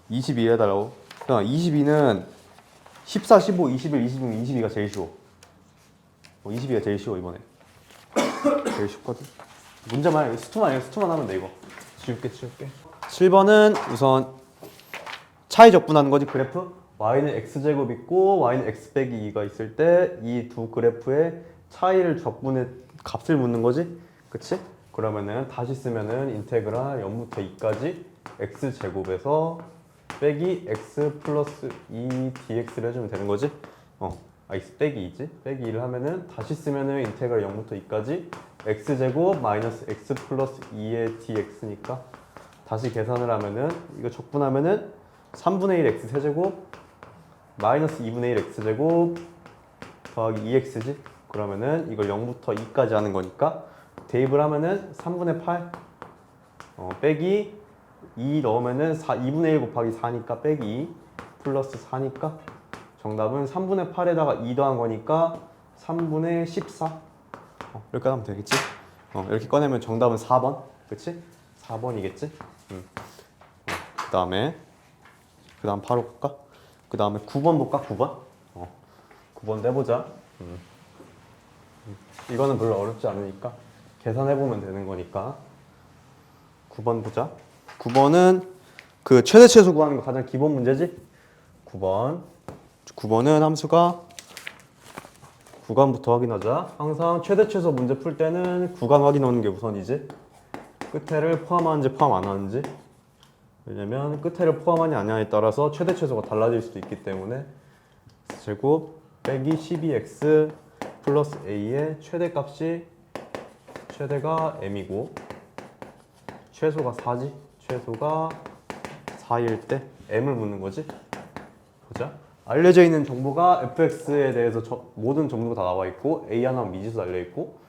22 해달라고? 22는 14, 15, 21, 26, 22가 제일 쉬워. 22가 제일 쉬워 이번에. 제일 쉽거든. 문제만 수투만 하면 돼 이거. 지울게. 7번은 우선 차이 적분하는 거지. 그래프 y는 x제곱 있고 y는 x 빼기 2가 있을 때 이 두 그래프의 차이를 적분해 값을 묻는 거지. 그치? 그러면은 다시 쓰면은 인테그랄 0부터 2까지 x제곱에서 빼기 x 플러스 2 dx를 해주면 되는 거지. x 빼기 2지. 빼기 2를 하면은 다시 쓰면은 인테그랄 0부터 2까지 x제곱 마이너스 x 플러스 2의 dx니까 다시 계산을 하면은 이거 적분하면은 3분의 1 x 세제곱 마이너스 2분의 1 x제곱 더하기 2x지. 그러면은 이걸 0부터 2까지 하는 거니까 대입을 하면은 3분의 8 빼기 2 넣으면은 2분의 1 곱하기 4니까 빼기 2 플러스 4니까 정답은 3분의 8에다가 2 더한 거니까 3분의 14 이렇게 하면 되겠지? 이렇게 꺼내면 정답은 4번 그치? 4번이겠지? 그 다음 바로 볼까? 그 다음에 9번 볼까? 9번? 9번 내보자. 이거는 별로 어렵지 않으니까 계산해보면 되는 거니까 9번 보자. 9번은 그 최대 최소 구하는 거 가장 기본 문제지? 9번은 함수가 구간부터 확인하자. 항상 최대 최소 문제 풀 때는 구간 확인하는 게 우선이지. 끝에를 포함하는지 포함 안 하는지. 왜냐면 끝에를 포함하냐 아니냐에 따라서 최대 최소가 달라질 수도 있기 때문에 제곱 빼기 12x 플러스 a의 최대값이 최대가 m이고 최소가 4지. 최소가 4일 때 m을 묻는 거지. 보자. 알려져 있는 정보가 fx에 대해서 모든 정보가 다 나와 있고 a 하나만 미지수 달려 있고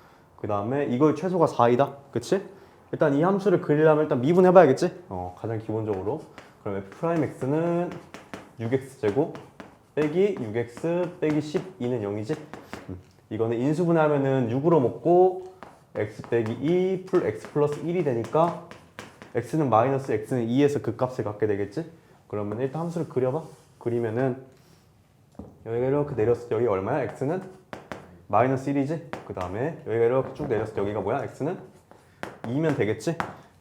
그 다음에 이걸 최소가 4이다. 그치? 일단 이 함수를 그리려면 일단 미분해 봐야겠지? 가장 기본적으로. 그럼 f'x는 6x제곱 빼기 6x 빼기 12는 0이지? 이거는 인수분해하면은 6으로 먹고 x 빼기 2 풀 x 플러스 1이 되니까 x는 마이너스 x는 2에서 그 값을 갖게 되겠지? 그러면 일단 함수를 그려봐. 그리면은 여기가 이렇게 내렸을 때 여기 얼마야? x는 마이너스 1이지? 그 다음에 여기가 이렇게 쭉 내렸을 때 여기가 뭐야? x는 2면 되겠지?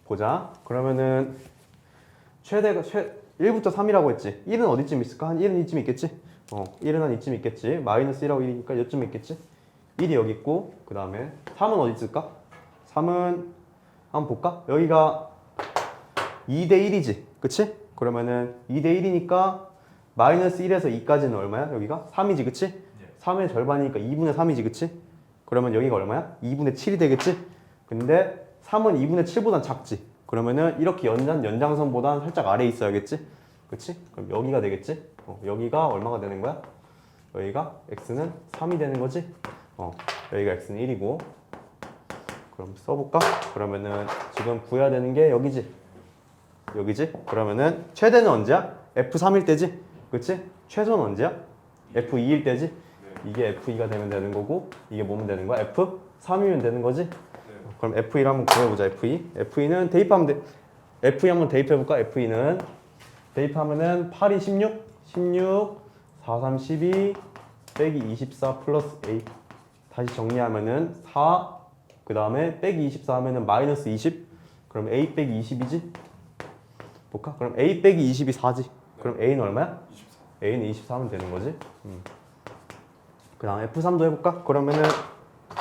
보자. 그러면은 최대가 1부터 3이라고 했지? 1은 어디쯤 있을까? 한 1은 이쯤 있겠지? 1은 한 이쯤 있겠지? 마이너스 1하고 1이니까 여쯤 있겠지? 1이 여기 있고 그 다음에 3은 어디 있을까? 3은 한번 볼까? 여기가 2대 1이지? 그치? 그러면은 2대 1이니까 마이너스 1에서 2까지는 얼마야? 여기가 3이지 그치? 3의 절반이니까 2분의 3이지 그치? 그러면 여기가 얼마야? 2분의 7이 되겠지? 근데 3은 2분의 7보단 작지? 그러면은 이렇게 연장선보단 살짝 아래에 있어야겠지? 그치? 그럼 여기가 되겠지? 여기가 얼마가 되는 거야? 여기가 x는 3이 되는 거지? 여기가 x는 1이고 그럼 써볼까? 그러면은 지금 구해야 되는 게 여기지? 여기지? 그러면은 최대는 언제야? f3일 때지? 그치? 최소는 언제야? f2일 때지? 이게 f2가 되면 되는 거고 이게 뭐면 되는 거야? f3이면 되는 거지? 그럼 f2를 한번 구해보자. f2는 대입하면 돼. f2 한번 대입해볼까? f2는 대입하면은 8이 16 4, 3, 12 빼기 24 플러스 a 다시 정리하면은 4 그 다음에 빼기 24 하면은 마이너스 20 그럼 a 빼기 20이지? 볼까? 그럼 a 빼기 20이 4지. 그럼 a는 얼마야? 24. a는 24하면 되는 거지. 그 다음 f3도 해볼까? 그러면은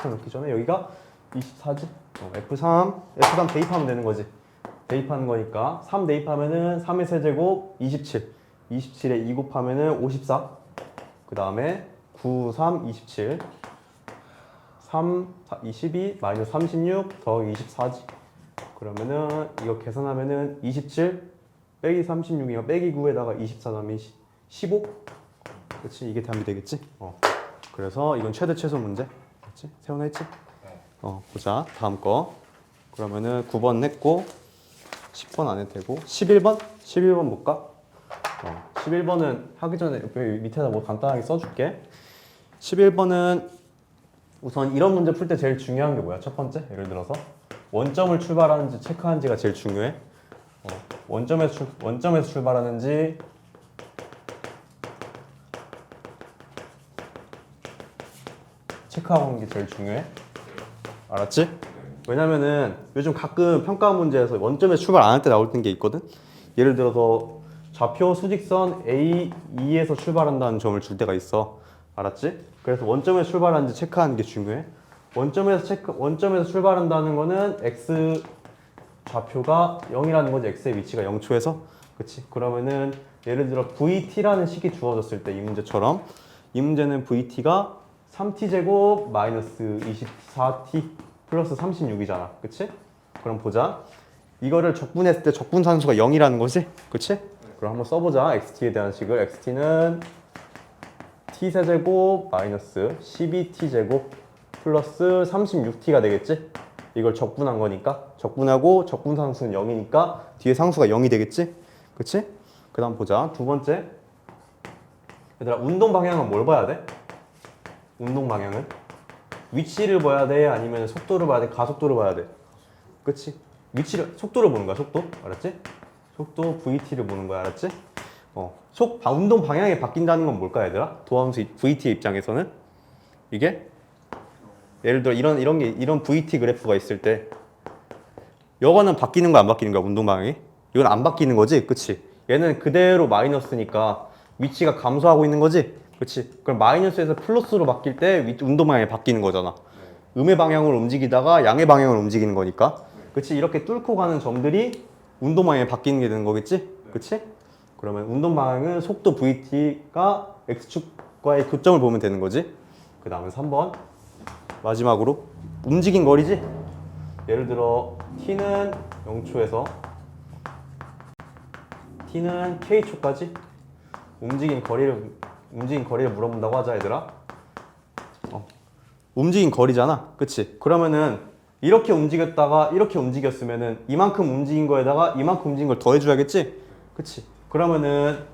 넣기 전에 여기가 24지. f3 대입하면 되는 거지. 대입하는 거니까 3 대입하면은 3의 세제곱 27 27에 2 곱하면은 54 그 다음에 9, 3, 27 3, 22 마이너스 36 더하기 24지. 그러면은 이거 계산하면은 27 빼기 36이면 빼기 9에다가 24 넣으면 15 그치? 이게 답이 되겠지? 그래서 이건 최대 최소 문제 그치? 세워냈지? 보자 다음 거 그러면은 9번 냈고 10번 안 해도 되고 11번 볼까? 11번은 하기 전에 여기 밑에다 뭐 간단하게 써줄게. 11번은 우선 이런 문제 풀 때 제일 중요한 게 뭐야? 첫 번째 예를 들어서 원점을 출발하는지 체크하는지가 제일 중요해. 원점에서 출발하는지 체크하고 오는 게 제일 중요해. 알았지? 왜냐면은 요즘 가끔 평가 문제에서 원점에서 출발 안 할 때 나올 게 있거든. 예를 들어서 좌표 수직선 A2에서 출발한다는 점을 줄 때가 있어. 알았지? 그래서 원점에서 출발하는지 체크하는 게 중요해. 원점에서 출발한다는 거는 x 좌표가 0이라는 거지. x의 위치가 0초에서. 그치? 그러면은 예를 들어 vt라는 식이 주어졌을 때 이 문제처럼 이 문제는 vt가 3t제곱 마이너스 24t 플러스 36이잖아. 그치? 그럼 보자. 이거를 적분했을 때 적분산수가 0이라는 거지? 그치? 그럼 한번 써보자. xt에 대한 식을. xt는 t세제곱 마이너스 12t제곱 플러스 36t가 되겠지? 이걸 적분한 거니까. 적분하고 적분상수는 0이니까 뒤에 상수가 0이 되겠지? 그치? 그 다음 보자. 두 번째. 얘들아, 운동 방향은 뭘 봐야 돼? 운동 방향은? 위치를 봐야 돼? 아니면 속도를 봐야 돼? 가속도를 봐야 돼? 그치? 속도를 보는 거야, 속도. 알았지? 속도 VT를 보는 거야, 알았지? 운동 방향이 바뀐다는 건 뭘까, 얘들아? 도함수 VT의 입장에서는? 이게? 예를 들어, 이런 VT 그래프가 있을 때, 이거는 바뀌는 거야, 안 바뀌는 거야, 운동 방향이? 이건 안 바뀌는 거지? 그치? 얘는 그대로 마이너스니까 위치가 감소하고 있는 거지? 그치? 그럼 마이너스에서 플러스로 바뀔 때 운동 방향이 바뀌는 거잖아. 음의 방향으로 움직이다가 양의 방향으로 움직이는 거니까. 그치? 이렇게 뚫고 가는 점들이 운동 방향이 바뀌는 게 되는 거겠지? 그치? 그러면 운동 방향은 속도 VT가 X축과의 교점을 보면 되는 거지? 그 다음에 3번. 마지막으로 움직인 거리지? 예를 들어 T는 0초에서 T는 K초까지 움직인 거리를 물어본다고 하자, 얘들아. 움직인 거리잖아. 그치? 그러면은 이렇게 움직였다가 이렇게 움직였으면은 이만큼 움직인 거에다가 이만큼 움직인 걸 더해줘야겠지? 그치? 그러면은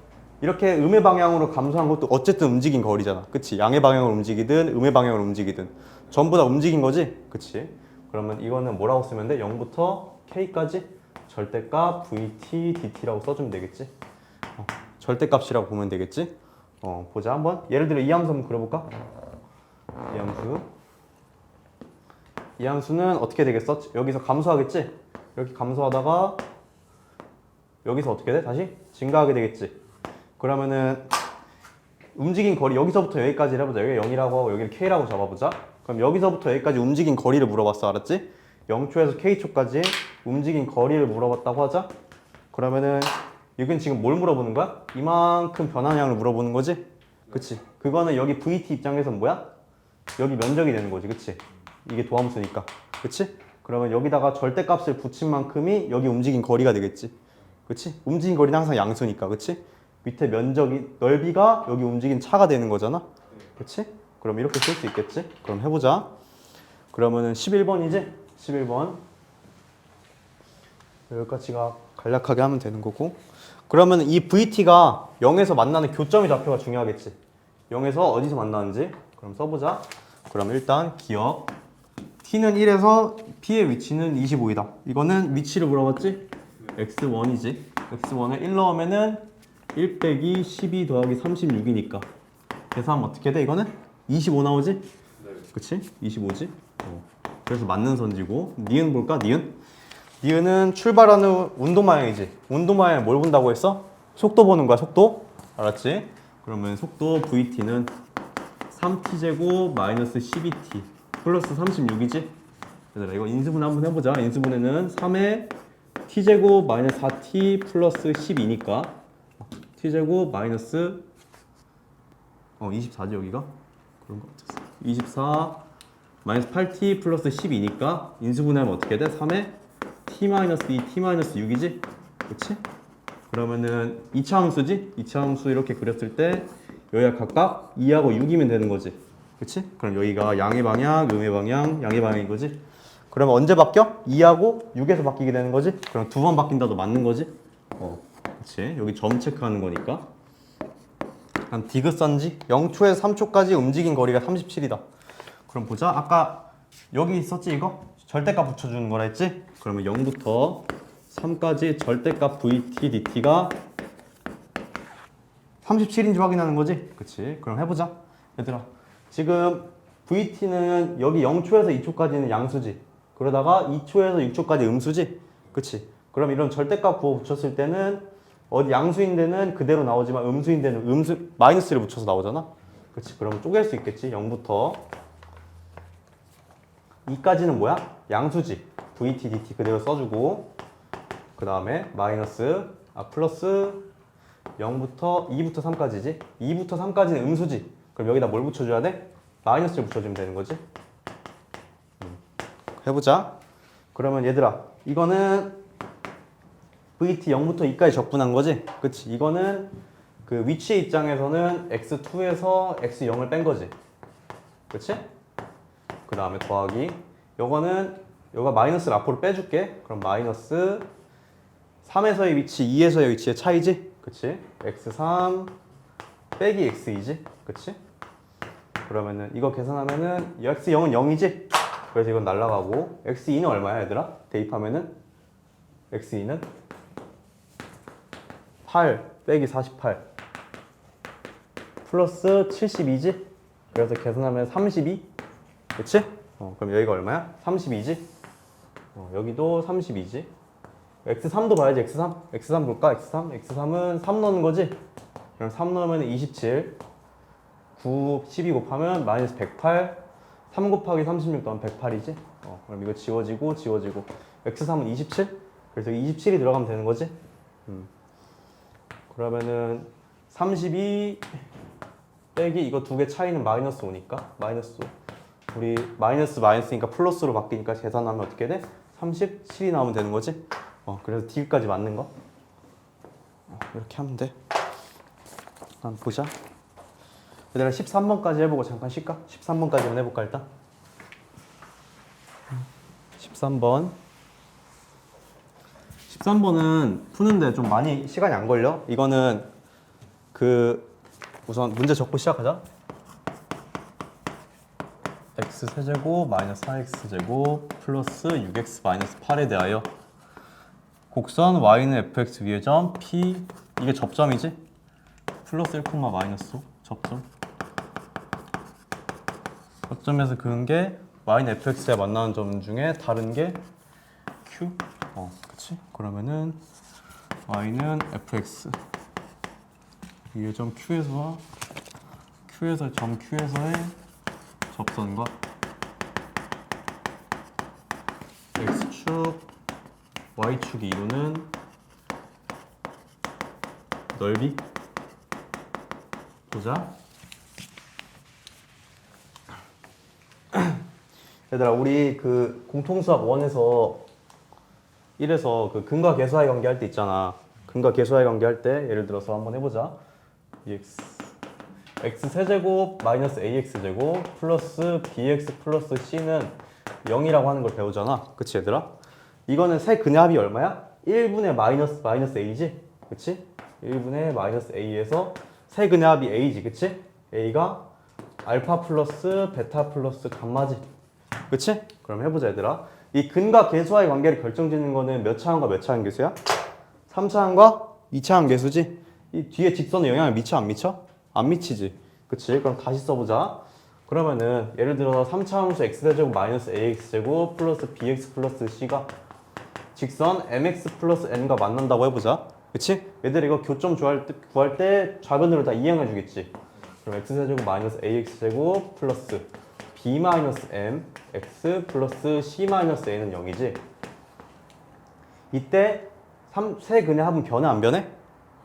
이렇게 음의 방향으로 감소한 것도 어쨌든 움직인 거리잖아. 그치? 양의 방향으로 움직이든 음의 방향으로 움직이든 전부 다 움직인 거지? 그치? 그러면 이거는 뭐라고 쓰면 돼? 0부터 K까지 절대값 VT, DT라고 써주면 되겠지? 절대값이라고 보면 되겠지? 보자 한번. 예를 들어 이 함수 한번 그려볼까? 이 함수는 어떻게 되겠어? 여기서 감소하겠지? 이렇게 감소하다가 여기서 어떻게 돼? 다시 증가하게 되겠지? 그러면은 움직인 거리 여기서부터 여기까지 해보자. 여기가 0이라고 하고 여기를 K라고 잡아보자. 그럼 여기서부터 여기까지 움직인 거리를 물어봤어. 알았지? 0초에서 K초까지 움직인 거리를 물어봤다고 하자. 그러면은 이건 지금 뭘 물어보는 거야? 이만큼 변한 양을 물어보는 거지? 그치? 그거는 여기 VT 입장에서는 뭐야? 여기 면적이 되는 거지. 그치? 이게 도함수니까. 그치? 그러면 여기다가 절대값을 붙인 만큼이 여기 움직인 거리가 되겠지. 그치? 움직인 거리는 항상 양수니까. 그치? 밑에 면적이, 넓이가 여기 움직인 차가 되는 거잖아. 그치? 그럼 이렇게 쓸 수 있겠지? 그럼 해보자. 그러면은 11번이지? 11번. 여기까지가 간략하게 하면 되는 거고. 그러면 이 VT가 0에서 만나는 교점의 좌표가 중요하겠지. 0에서 어디서 만나는지. 그럼 써보자. 그럼 일단 기억. T는 1에서 P의 위치는 25이다. 이거는 위치를 물어봤지? X1이지. X1을 1 넣으면은 1 빼기 12 더하기 36이니까. 계산하면 어떻게 돼? 이거는 25 나오지? 네. 그치? 25지? 그래서 맞는 선지고. 니은 볼까? 니은? 니은은 출발하는 운동 방향이지. 운동 방향을 뭘 본다고 했어? 속도 보는 거야, 속도. 알았지? 그러면 속도 VT는 3t제곱 마이너스 12t 플러스 36이지? 얘들아 이거 인수분 한번 해보자. 인수분해는 3에 t제곱 마이너스 4t 플러스 12니까 t제곱 마이너스 24지 여기가? 그런 거 같았어. 24 마이너스 8t 플러스 12니까 인수분해하면 어떻게 돼? 3에 t 마이너스 2, t 마이너스 6이지? 그치? 그러면은 2차 함수지? 2차 함수 이렇게 그렸을 때 여기가 각각 2하고 6이면 되는 거지. 그치? 그럼 여기가 양의 방향, 음의 방향, 양의 방향인 거지? 그러면 언제 바뀌어? 2하고 6에서 바뀌게 되는 거지? 그럼 두 번 바뀐다도 맞는 거지? 그치? 여기 점 체크하는 거니까. 한 디귿선지 0초에서 3초까지 움직인 거리가 37이다. 그럼 보자. 아까 여기 있었지 이거? 절대값 붙여주는 거라 했지? 그러면 0부터 3까지 절대값 vt dt가 37인지 확인하는 거지? 그치? 그럼 해보자. 얘들아. 지금 vt는 여기 0초에서 2초까지는 양수지. 그러다가 2초에서 6초까지 음수지? 그치? 그럼 이런 절대값 부호 붙였을 때는 어디 양수인 데는 그대로 나오지만 음수인 데는 마이너스를 붙여서 나오잖아? 그치? 그러면 쪼갤 수 있겠지? 0부터 2까지는 뭐야? 양수지. vt, dt 그대로 써주고 그 다음에 플러스 0부터 2부터 3까지지? 2부터 3까지는 음수지? 그럼 여기다 뭘 붙여줘야 돼? 마이너스를 붙여주면 되는 거지? 해보자. 그러면 얘들아, 이거는 vt 0부터 2까지 적분한 거지? 그치? 이거는 그 위치의 입장에서는 x2에서 x0을 뺀 거지? 그치? 그 다음에 더하기 요가 마이너스를 앞으로 빼줄게. 그럼 마이너스 3에서의 위치, 2에서의 위치의 차이지? 그치? x3 빼기 x2지? 그치? 그러면은 이거 계산하면은 x0은 0이지? 그래서 이건 날라가고 x2는 얼마야 얘들아? 대입하면은 x2는 8 빼기 48 플러스 72지? 그래서 계산하면 32 그치? 그럼 여기가 얼마야? 32지? 여기도 32지? x3도 봐야지 x3 볼까? x3은 3 넣는 거지? 그럼 3 넣으면 27 9, 12 곱하면 마이너스 108 3 곱하기 36 넣으면 108이지? 그럼 이거 지워지고 x3은 27? 그래서 27이 들어가면 되는 거지? 그러면은 32 빼기 이거 두 개 차이는 마이너스 5니까 마이너스 5 우리 마이너스니까 플러스로 바뀌니까 계산하면 어떻게 돼? 37이 나오면 되는 거지? 그래서 D까지 맞는 거 이렇게 하면 돼. 한번 보자. 얘들아 13번까지 해보고 잠깐 쉴까? 13번까지만 해볼까 일단? 13번은 푸는데 좀 많이 시간이 안 걸려. 이거는 우선 문제 적고 시작하자. x세제곱 마이너스 4x제곱 플러스 6x 마이너스 8에 대하여 곡선 y는 fx 위의 점 p 이게 접점이지? 플러스 1, 마이너스 5 접점에서 그은 게 y는 fx에 만나는 점 중에 다른 게 q 그치? 그러면은 y는 fx 위의 점 q에서 점 q에서의 접선과 x축, y축이 이루는 넓이 보자. 얘들아 우리 그 공통수학 1에서 1에서 그 근과 계수하의 관계 할 때 있잖아. 근과 계수하의 관계 할 때 예를 들어서 한번 해보자. x세제곱 마이너스 ax제곱 플러스 bx 플러스 c는 0이라고 하는 걸 배우잖아. 그치 얘들아? 이거는 세 근의 합이 얼마야? 1분의 마이너스 a지? 그치? 1분의 마이너스 a에서 세 근의 합이 a지. 그치? a가 알파 플러스 베타 플러스 감마지. 그치? 그럼 해보자 얘들아. 이 근과 계수와의 관계를 결정짓는 거는 몇 차항과 몇 차항 계수야? 3차항과 2차항 계수지? 이 뒤에 직선에 영향을 미쳐 안 미쳐? 안 미치지. 그치? 그럼 다시 써보자. 그러면은 예를 들어서 3차함수 x제곱 마이너스 ax제곱 플러스 bx 플러스 c가 직선 mx 플러스 n과 만난다고 해보자. 그치? 얘들 이거 교점 구할 때 좌변으로 다 이행해 주겠지. 그럼 x제곱 마이너스 ax제곱 플러스 b 마이너스 m x 플러스 c 마이너스 a는 0이지. 이때 세 근의 합은 변해 안 변해?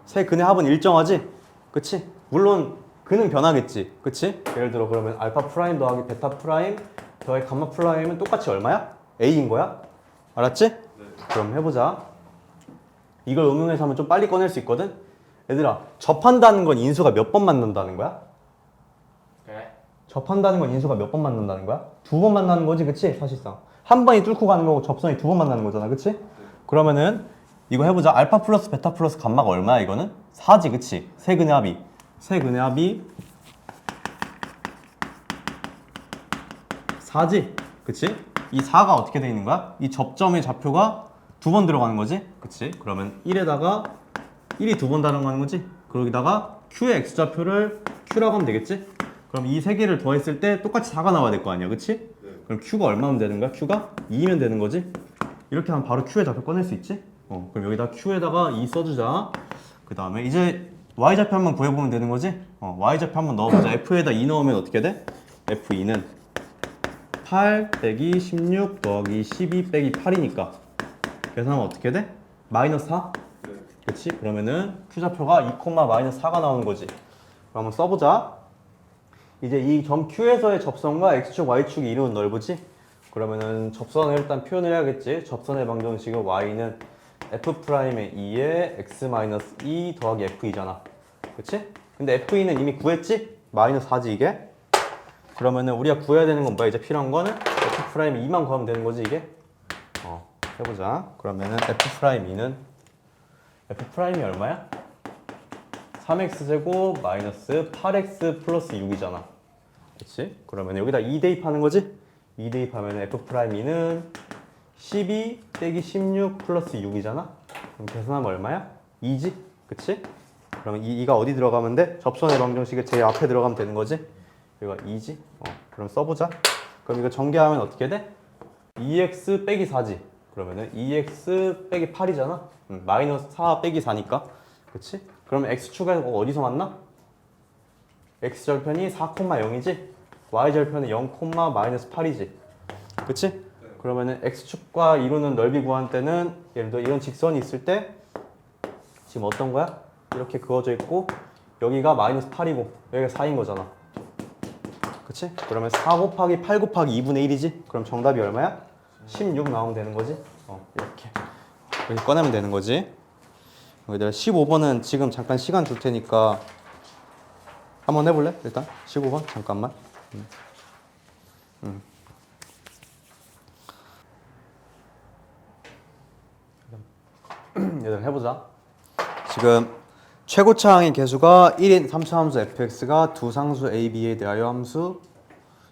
세 근의 합은 일정하지? 그치? 물론 근은 변하겠지. 그치? 예를 들어 그러면 알파 프라임 더하기 베타 프라임 더하기 감마 프라임은 똑같이 얼마야? a인 거야? 알았지? 네. 그럼 해보자. 이걸 응용해서 하면 좀 빨리 꺼낼 수 있거든? 얘들아 접한다는 건 인수가 몇 번 만난다는 거야? 그래? 접한다는 건 인수가 몇 번 만난다는 거야? 2번 만나는 거지, 그치? 사실상 한 번이 뚫고 가는 거고 접선이 2번 만나는 거잖아, 그치? 네. 그러면은 이거 해보자. 알파 플러스 베타 플러스 감마가 얼마야 이거는? 4지, 그치? 세 근의 합이 4지? 그치? 이 4가 어떻게 돼 있는 거야? 이 접점의 좌표가 두 번 들어가는 거지? 그치? 그러면 1에다가 1이 두 번 들어가는 거지? 거기다가 Q의 X좌표를 Q라고 하면 되겠지? 그럼 이 세 개를 더했을 때 똑같이 4가 나와야 될 거 아니야, 그치? 그럼 Q가 얼마면 되는 거야? Q가 2면 되는 거지? 이렇게 하면 바로 Q의 좌표 꺼낼 수 있지? 그럼 여기다 Q에다가 2 써주자. 그 다음에 이제 Y좌표 한번 구해보면 되는 거지? Y좌표 한번 넣어보자. F에다 2 넣으면 어떻게 돼? F2는 8 빼기 16 더하기 12 빼기 8이니까 계산하면 어떻게 돼? 마이너스 4? 그치? 그러면은 Q좌표가 2, 마이너스 4가 나오는 거지. 그럼 한번 써보자. 이제 이 점 Q에서의 접선과 X축, Y축이 이루는 넓이지? 그러면은 접선을 일단 표현을 해야겠지? 접선의 방정식은 Y는 F'의 2에 X-2 더하기 F2잖아. 그치? 근데 F2는 이미 구했지? 마이너스 4지 이게? 그러면은 우리가 구해야 되는 건 뭐야? 이제 필요한 거는 F'의 2만 구하면 되는 거지 이게? 해보자. 그러면은 F'2는 F'이 얼마야? 3x제곱 마이너스 8x 플러스 6이잖아. 그치? 그러면 여기다 2 대입하는 거지? 2 대입하면 F'2는 12 빼기 16 플러스 6이잖아? 그럼 계산하면 얼마야? 2지? 그치? 그러면 2가 어디 들어가면 돼? 접선의 방정식에 제일 앞에 들어가면 되는 거지? 여기가 2지? 그럼 써보자. 그럼 이거 전개하면 어떻게 돼? 2x 빼기 4지? 그러면은 2x 빼기 8이잖아? 마이너스 4 빼기 4니까. 그치? 그러면 x축은 어디서 만나? x절편이 4,0이지? y절편은 0, 마이너스 8이지? 그치? 그러면은 x축과 이루는 넓이 구할 때는 예를 들어 이런 직선이 있을 때 지금 어떤 거야? 이렇게 그어져 있고 여기가 마이너스 8이고 여기가 4인 거잖아. 그치? 그러면 4 곱하기 8 곱하기 2분의 1이지? 그럼 정답이 얼마야? 16 나오면 되는 거지? 이렇게 꺼내면 되는 거지? 여기다 15번은 지금 잠깐 시간 줄 테니까 한번 해볼래? 일단 15번 잠깐만. 얘들 해보자. 지금 최고차항의 개수가 1인 3차 함수 fx가 두 상수 a, b에 대하여 함수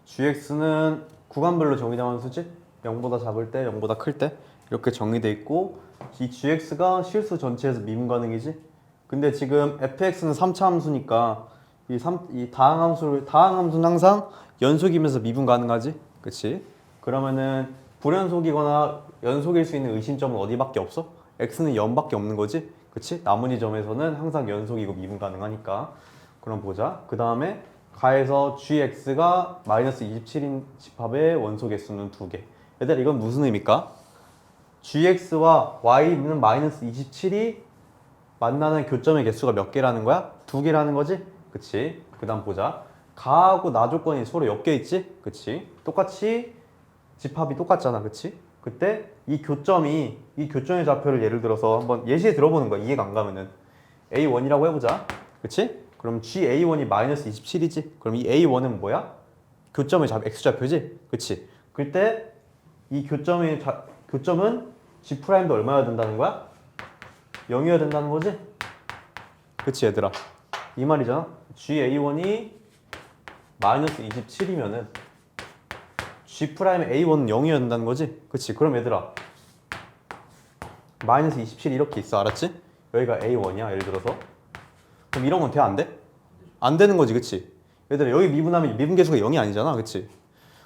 gx는 구간별로 정의된 함수지? 0보다 작을 때, 0보다 클 때 이렇게 정의돼 있고 이 gx가 실수 전체에서 미분 가능이지? 근데 지금 fx는 3차 함수니까 이 다항함수는 항상 연속이면서 미분 가능하지? 그치? 그러면은 불연속이거나 연속일 수 있는 의심점은 어디밖에 없어? x는 0밖에 없는 거지? 그치? 나머지 점에서는 항상 연속이고 미분 가능하니까. 그럼 보자. 그 다음에 가에서 gx가 마이너스 27인 집합의 원소 개수는 2개. 얘들아 이건 무슨 의미일까? gx와 y는 마이너스 27이 만나는 교점의 개수가 몇 개라는 거야? 2개라는 거지? 그치? 그 다음 보자. 가하고 나 조건이 서로 엮여 있지? 그치? 똑같이 집합이 똑같잖아. 그치? 그때 이 교점의 좌표를 예를 들어서 한번 예시에 들어보는 거야. 이해가 안 가면은 A1이라고 해보자. 그치? 그럼 GA1이 마이너스 27이지? 그럼 이 A1은 뭐야? 교점의 X좌표지? 그치? 그때 이 교점은 G'도 얼마여야 된다는 거야? 0이어야 된다는 거지? 그치 얘들아? 이 말이잖아. GA1이 마이너스 27이면은 G'A's 0이어야 된다는 거지? 그치? 그럼 얘들아 마이너스 27 이렇게 있어. 알았지? 여기가 A1이야 예를 들어서. 그럼 이런 건 돼? 안 돼? 안 되는 거지. 그치? 얘들아 여기 미분하면 미분 계수가 0이 아니잖아. 그치?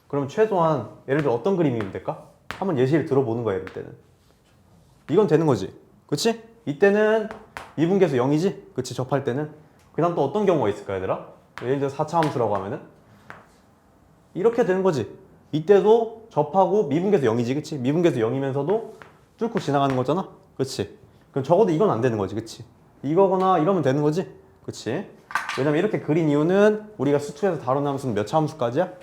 그럼 최소한 예를 들어 어떤 그림이면 될까? 한번 예시를 들어보는 거야. 이럴 때는 이건 되는 거지. 그치? 이때는 미분 계수 0이지? 그치? 접할 때는. 그 다음 또 어떤 경우가 있을까 얘들아? 예를 들어 4차 함수라고 하면은 이렇게 되는 거지. 이때도 접하고 미분계수 0이지. 그치? 미분계수 0이면서도 뚫고 지나가는 거잖아. 그치? 그럼 적어도 이건 안 되는 거지. 그치? 이거거나 이러면 되는 거지. 그치? 왜냐면 이렇게 그린 이유는 우리가 수투에서 다룬 함수는 몇 차 함수까지야?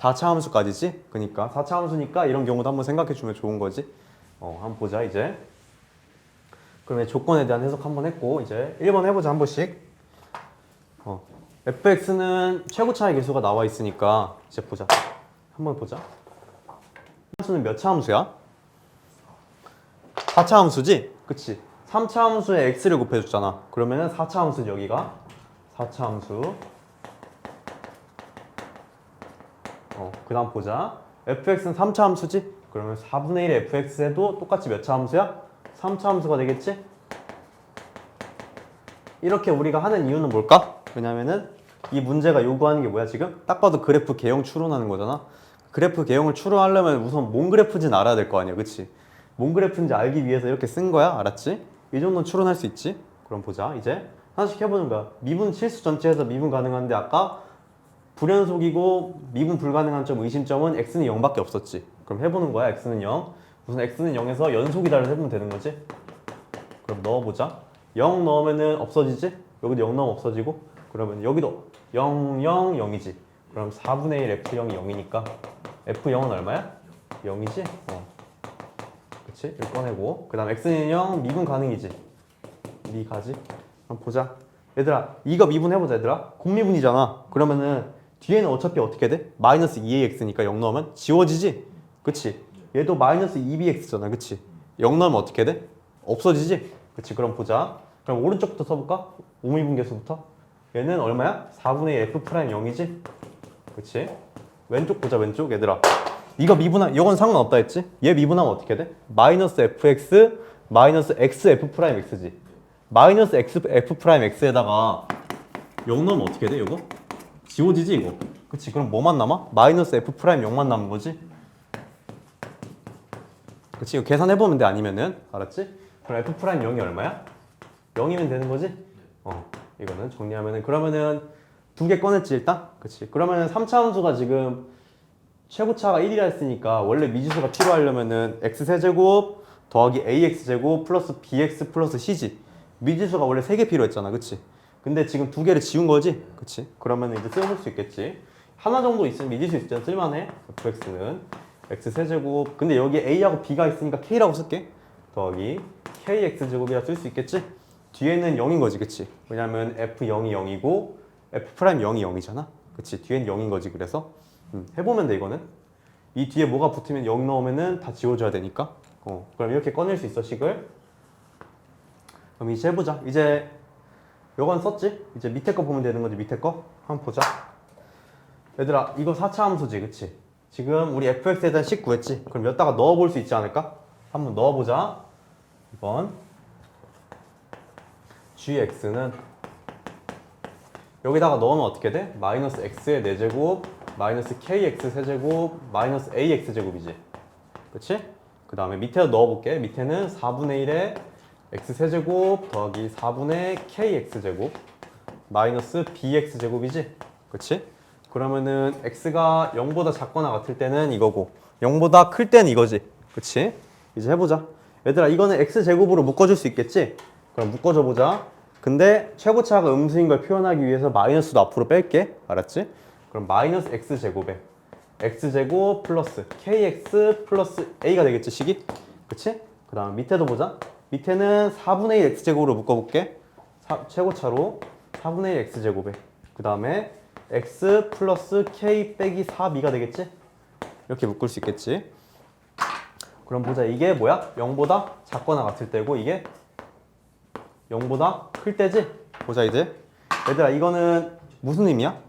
4차 함수까지지? 그니까 4차 함수니까 이런 경우도 한번 생각해 주면 좋은 거지. 한번 보자 이제. 그러면 조건에 대한 해석 한번 했고 이제 1번 해보자 한 번씩. fx는 최고차의 개수가 나와 있으니까 이제 보자. 한번 보자. 함수는 몇 차 함수야? 4차 함수지? 그치? 3차 함수에 x를 곱해줬잖아. 그러면은 4차 함수는 여기가 4차 함수. 그 다음 보자. fx는 3차 함수지? 그러면 4분의 1의 fx에도 똑같이 몇 차 함수야? 3차 함수가 되겠지? 이렇게 우리가 하는 이유는 뭘까? 왜냐면은 이 문제가 요구하는 게 뭐야 지금? 딱 봐도 그래프 개형 추론하는 거잖아. 그래프 개형을 추론하려면 우선 뭔 그래프인지는 알아야 될 거 아니야, 그치? 뭔 그래프인지 알기 위해서 이렇게 쓴 거야, 알았지? 이 정도는 추론할 수 있지? 그럼 보자, 이제 하나씩 해보는 거야. 미분 실수 전체에서 미분 가능한데 아까 불연속이고 미분 불가능한 점 의심점은 x는 0밖에 없었지. 그럼 해보는 거야, x는 0. 우선 x는 0에서 연속이다를 해보면 되는 거지. 그럼 넣어보자. 0 넣으면은 없어지지? 여기도 0 넣으면 없어지고, 그러면 여기도 0, 0, 0이지. 그럼 4분의 1 f0이 0이니까 f0은 얼마야? 0이지? 그치? 이걸 꺼내고, 그 다음 x는 0, 미분 가능이지. 미가지? 한번 보자. 얘들아, 이거 미분해보자, 얘들아. 공미분이잖아. 그러면은 뒤에는 어차피 어떻게 돼? 마이너스 2ax니까 0 넣으면 지워지지? 그치? 얘도 마이너스 2bx잖아, 그치? 0 넣으면 어떻게 돼? 없어지지? 그치? 그럼 보자. 그럼 오른쪽부터 써볼까? 우미분계수부터. 얘는 얼마야? 4분의 1 f'0이지? 그치? 왼쪽 보자, 왼쪽. 얘들아, 이거 미분하, 이건 상관없다 했지? 얘 미분하면 어떻게 돼? 마이너스 fx 마이너스 x f'x지. 마이너스 x f'x에다가 0 넣으면 어떻게 돼, 이거? 지워지지, 이거? 그치? 그럼 뭐만 남아? 마이너스 f' 0만 남은 거지? 그치? 이거 계산해보면 돼, 아니면은. 알았지? 그럼 f' 0이 얼마야? 0이면 되는 거지? 이거는 정리하면은, 그러면은 두 개 꺼냈지, 일단? 그치? 그러면은 3차 함수가 지금 최고차가 1이라 했으니까 원래 미지수가 필요하려면은 x세제곱 더하기 ax제곱 플러스 bx 플러스 c지. 미지수가 원래 3개 필요했잖아, 그치? 근데 지금 두 개를 지운 거지? 그치? 그러면 이제 써볼 수 있겠지. 하나 정도 있으면 미지수 있잖아, 쓸만해. fx는 x세제곱, 근데 여기 a하고 b가 있으니까 k라고 쓸게. 더하기 kx제곱이라 쓸 수 있겠지? 뒤에는 0인 거지, 그치? 왜냐면 f0이 0이고 f'0이 0이잖아, 그치? 뒤에는 0인 거지. 그래서 해보면 돼, 이거는. 이 뒤에 뭐가 붙으면 0 넣으면은 다 지워줘야 되니까. 그럼 이렇게 꺼낼 수 있어, 식을. 그럼 이제 해보자. 이제 요건 썼지? 이제 밑에 거 보면 되는 거지, 밑에 거. 한번 보자. 얘들아, 이거 4차 함수지, 그치? 지금 우리 fx에 대한 식 구했지? 그럼 여기다가 넣어볼 수 있지 않을까? 한번 넣어보자. 이번 gx는 여기다가 넣으면 어떻게 돼? 마이너스 x의 4제곱 마이너스 kx 세제곱 마이너스 ax 제곱이지, 그치? 그 다음에 밑에도 넣어볼게. 밑에는 4분의 1에 x 세제곱 더하기 4분의 kx 제곱 마이너스 bx 제곱이지, 그치? 그러면은 x가 0보다 작거나 같을 때는 이거고 0보다 클 때는 이거지, 그치? 이제 해보자. 얘들아, 이거는 x 제곱으로 묶어줄 수 있겠지? 그럼 묶어줘 보자. 근데 최고차가 음수인 걸 표현하기 위해서 마이너스도 앞으로 뺄게, 알았지? 그럼 마이너스 x제곱에 x제곱 플러스 kx 플러스 a가 되겠지, 식이? 그치? 그 다음 밑에도 보자. 밑에는 4분의 1 x제곱으로 묶어볼게. 최고차로 4분의 1 x제곱에 그 다음에 x 플러스 k 빼기 4b가 되겠지? 이렇게 묶을 수 있겠지? 그럼 보자. 이게 뭐야? 0보다 작거나 같을 때고 이게 0보다 클 때지? 보자 이제. 얘들아, 이거는 무슨 의미야?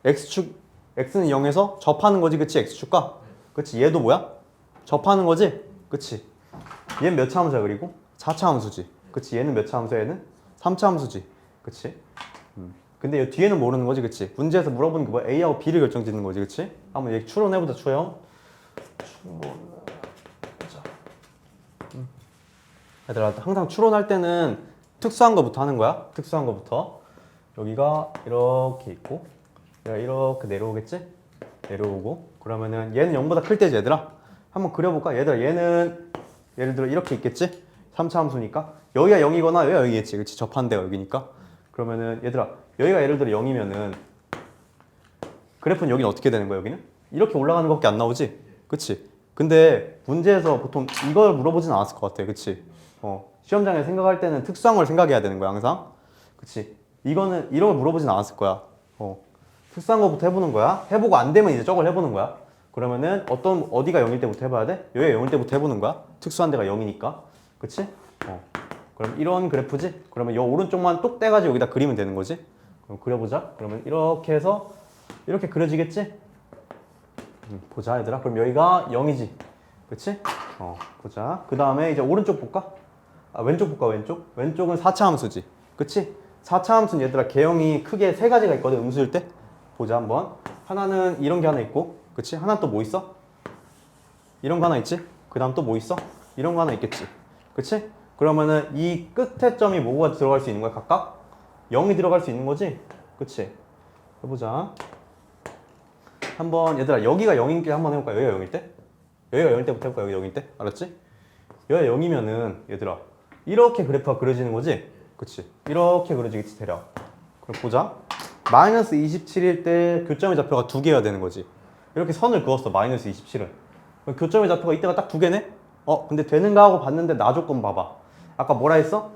x축, x는 0에서 접하는 거지, 그치? x축과. 그치? 얘도 뭐야? 접하는 거지? 그치? 얘는 몇 차 함수야, 그리고? 4차 함수지. 그치? 얘는 몇 차 함수야, 얘는? 3차 함수지. 그치? 근데 이 뒤에는 모르는 거지, 그치? 문제에서 물어보는 게 뭐야? A하고 B를 결정짓는 거지, 그치? 한번 얘 추론해보자, 추론. 추론해보자. 얘들아, 항상 추론할 때는 특수한 거부터 하는 거야. 특수한 거부터. 여기가 이렇게 있고 얘가 이렇게 내려오겠지? 내려오고 그러면은 얘는 0보다 클 때지, 얘들아. 한번 그려볼까? 얘들아, 얘는 예를 들어 이렇게 있겠지? 3차 함수니까 여기가 0이거나 여기가 0이겠지, 그치? 접한 데가 여기니까. 그러면은 얘들아, 여기가 예를 들어 0이면은 그래프는 여기는 어떻게 되는 거야? 여기는? 이렇게 올라가는 것밖에 안 나오지? 그치? 근데 문제에서 보통 이걸 물어보진 않았을 것 같아, 그치? 시험장에 생각할 때는 특수한 걸 생각해야 되는 거야, 항상. 그치? 이거는 이런 걸 물어보진 않았을 거야. 특수한 거부터 해보는 거야. 해보고 안 되면 이제 저걸 해보는 거야. 그러면은 어디가 0일 때부터 해봐야 돼? 여기가 0일 때부터 해보는 거야. 특수한 데가 0이니까. 그치? 그럼 이런 그래프지? 그러면 요 오른쪽만 똑 떼가지고 여기다 그리면 되는 거지? 그럼 그려보자. 그러면 이렇게 해서 이렇게 그려지겠지? 보자, 얘들아. 그럼 여기가 0이지. 그치? 보자. 그 다음에 이제 오른쪽 볼까? 아, 왼쪽 볼까, 왼쪽? 왼쪽은 4차 함수지. 그치? 4차 함수는 얘들아, 개형이 크게 세 가지가 있거든, 음수일 때. 보자, 한번. 하나는 이런 게 하나 있고, 그치? 하나 또 뭐 있어? 이런 거 하나 있지? 그 다음 또 뭐 있어? 이런 거 하나 있겠지. 그치? 그러면은 이 끝에 점이 뭐가 들어갈 수 있는 거야, 각각? 0이 들어갈 수 있는 거지? 그치? 해보자. 한번, 얘들아, 여기가 0인 게 한번 해볼까? 여기가 0일 때? 여기가 0일 때부터 해볼까? 여기 0일 때? 알았지? 여기가 0이면은, 얘들아, 이렇게 그래프가 그려지는 거지? 그치? 이렇게 그려지겠지, 대략. 그럼 보자. 마이너스 27일 때 교점의 좌표가 두 개여야 되는 거지. 이렇게 선을 그었어, 마이너스 27은. 그럼 교점의 좌표가 이때가 딱 두 개네? 근데 되는가 하고 봤는데 나 조건 봐봐. 아까 뭐라 했어?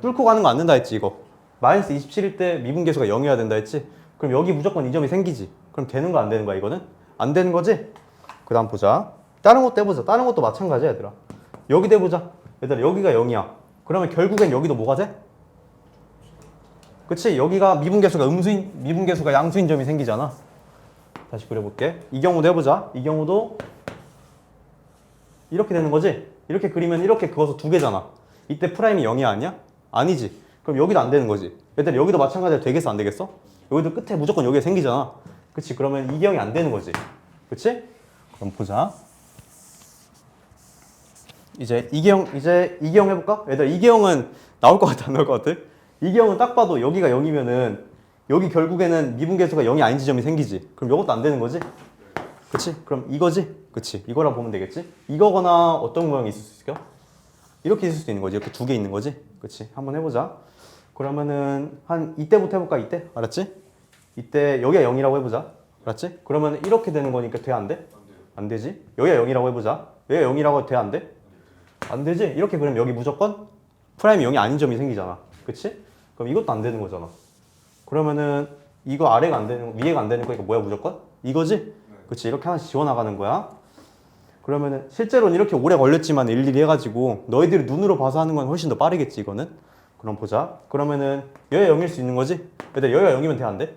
뚫고 가는 거 안 된다 했지, 이거. 마이너스 27일 때 미분계수가 0이어야 된다 했지? 그럼 여기 무조건 이 점이 생기지. 그럼 되는 거 안 되는 거야, 이거는? 안 되는 거지? 그 다음 보자. 다른 것도 해보자. 다른 것도 마찬가지야, 얘들아. 여기도 해보자. 얘들아, 여기가 0이야. 그러면 결국엔 여기도 뭐가 돼? 그치? 여기가 미분계수가 양수인 점이 생기잖아. 다시 그려볼게. 이 경우도 해보자. 이 경우도 이렇게 되는 거지? 이렇게 그리면 이렇게 그어서 두 개잖아. 이때 프라임이 0이 아니야? 아니지. 그럼 여기도 안 되는 거지. 얘들아, 여기도 마찬가지로 되겠어, 안 되겠어? 여기도 끝에 무조건 여기가 생기잖아. 그치? 그러면 이 경이 안 되는 거지. 그치? 그럼 보자. 이제 이경 해볼까? 얘들아, 이경은 나올 것 같아, 안 나올 것 같아? 이경은 딱 봐도 여기가 0이면은 여기 결국에는 미분계수가 0이 아닌 지점이 생기지. 그럼 이것도 안 되는 거지? 그치? 그럼 이거지? 그치? 이거라 보면 되겠지? 이거거나 어떤 모양이 있을 수 있을까? 이렇게 있을 수도 있는 거지. 이렇게 두 개 있는 거지? 그치? 한번 해보자. 그러면은 한 이때부터 해볼까? 이때? 알았지? 이때 여기가 0이라고 해보자. 알았지? 그러면 이렇게 되는 거니까 돼? 안 돼? 안 되지? 여기가 0이라고 해보자. 여기가 0이라고 해도 돼? 안 돼? 안 되지? 이렇게 그러면 여기 무조건 프라임이 0이 아닌 점이 생기잖아. 그치? 그럼 이것도 안 되는 거잖아. 그러면은 이거 아래가 안 되는 거, 위에가 안 되는 거니까 뭐야 무조건? 이거지? 그치? 이렇게 하나씩 지워나가는 거야. 그러면은 실제로는 이렇게 오래 걸렸지만 일일이 해가지고 너희들이 눈으로 봐서 하는 건 훨씬 더 빠르겠지 이거는. 그럼 보자. 그러면은 여기가 0일 수 있는 거지? 얘들 여기가 0이면 돼? 안 돼?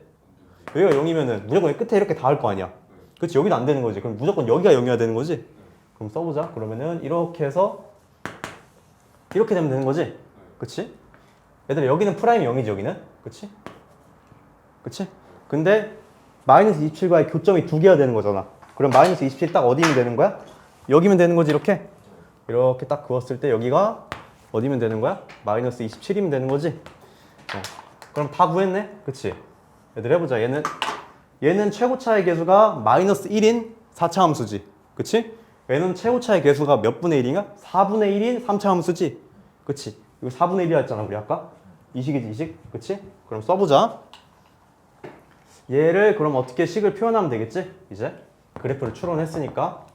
여기가 0이면은 무조건 끝에 이렇게 닿을 거 아니야. 그치? 여기도 안 되는 거지. 그럼 무조건 여기가 0이어야 되는 거지? 그럼 써보자. 그러면은 이렇게 해서 이렇게 되면 되는 거지? 그치? 얘들아, 여기는 프라임이 0이지, 여기는? 그치? 그치? 근데 마이너스 27과의 교점이 두 개가 되는 거잖아. 그럼 마이너스 27 딱 어디면 되는 거야? 여기면 되는 거지, 이렇게? 이렇게 딱 그었을 때 여기가 어디면 되는 거야? 마이너스 27이면 되는 거지? 그럼 다 구했네? 그치? 얘들 해보자. 얘는 최고차의 계수가 마이너스 1인 4차 함수지. 그치? 얘는 최고차의 계수가 몇 분의 1인가? 4분의 1인 3차 함수지. 그치? 이거 4분의 1이라 했잖아, 우리 아까? 이 식이지, 이 식? 그치? 그럼 써보자. 얘를 그럼 어떻게 식을 표현하면 되겠지? 이제 그래프를 추론했으니까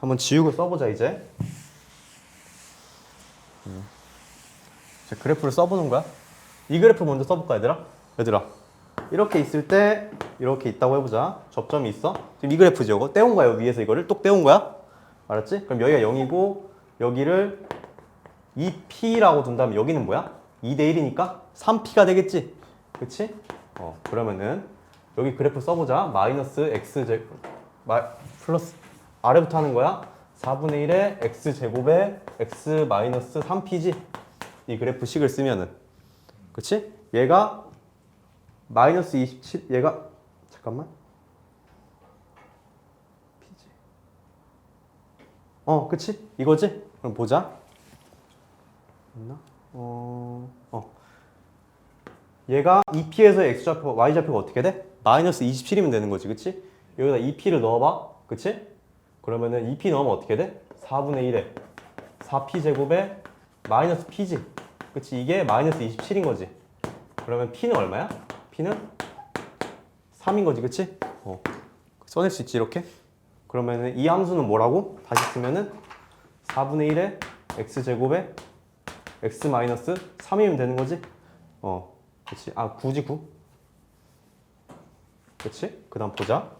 한번 지우고 써보자, 이제. 이제 그래프를 써보는 거야. 이 그래프 먼저 써볼까, 얘들아? 이렇게 있을 때 이렇게 있다고 해보자. 접점이 있어. 지금 이 그래프지, 이거? 떼온 거야, 여기 위에서 이거를 똑 떼온 거야. 알았지? 그럼 여기가 0이고 여기를 2p라고 둔다면 여기는 뭐야? 2대 1이니까 3p가 되겠지? 그치? 그러면은 여기 그래프 써보자. 마이너스 x제곱 플러스 아래부터 하는 거야. 4분의 1에 x제곱에 x 마이너스 3p지? 이 그래프 식을 쓰면은 그치? 얘가 마이너스 27 얘가 잠깐만 그치? 이거지? 그럼 보자. 있나? 얘가 2p에서 x좌표, y좌표가 어떻게 돼? 마이너스 27이면 되는 거지, 그치? 여기다 2p를 넣어봐, 그치? 그러면은 2p 넣으면 어떻게 돼? 4분의 1에 4p 제곱에 마이너스 p지, 그치? 이게 마이너스 27인 거지. 그러면 p는 얼마야? p는 3인 거지, 그치? 써낼 수 있지, 이렇게? 그러면은 이 함수는 뭐라고? 다시 쓰면은 4분의 1에 x제곱에 x 마이너스 3이면 되는 거지? 그치? 9지, 9. 그치? 그 다음 보자.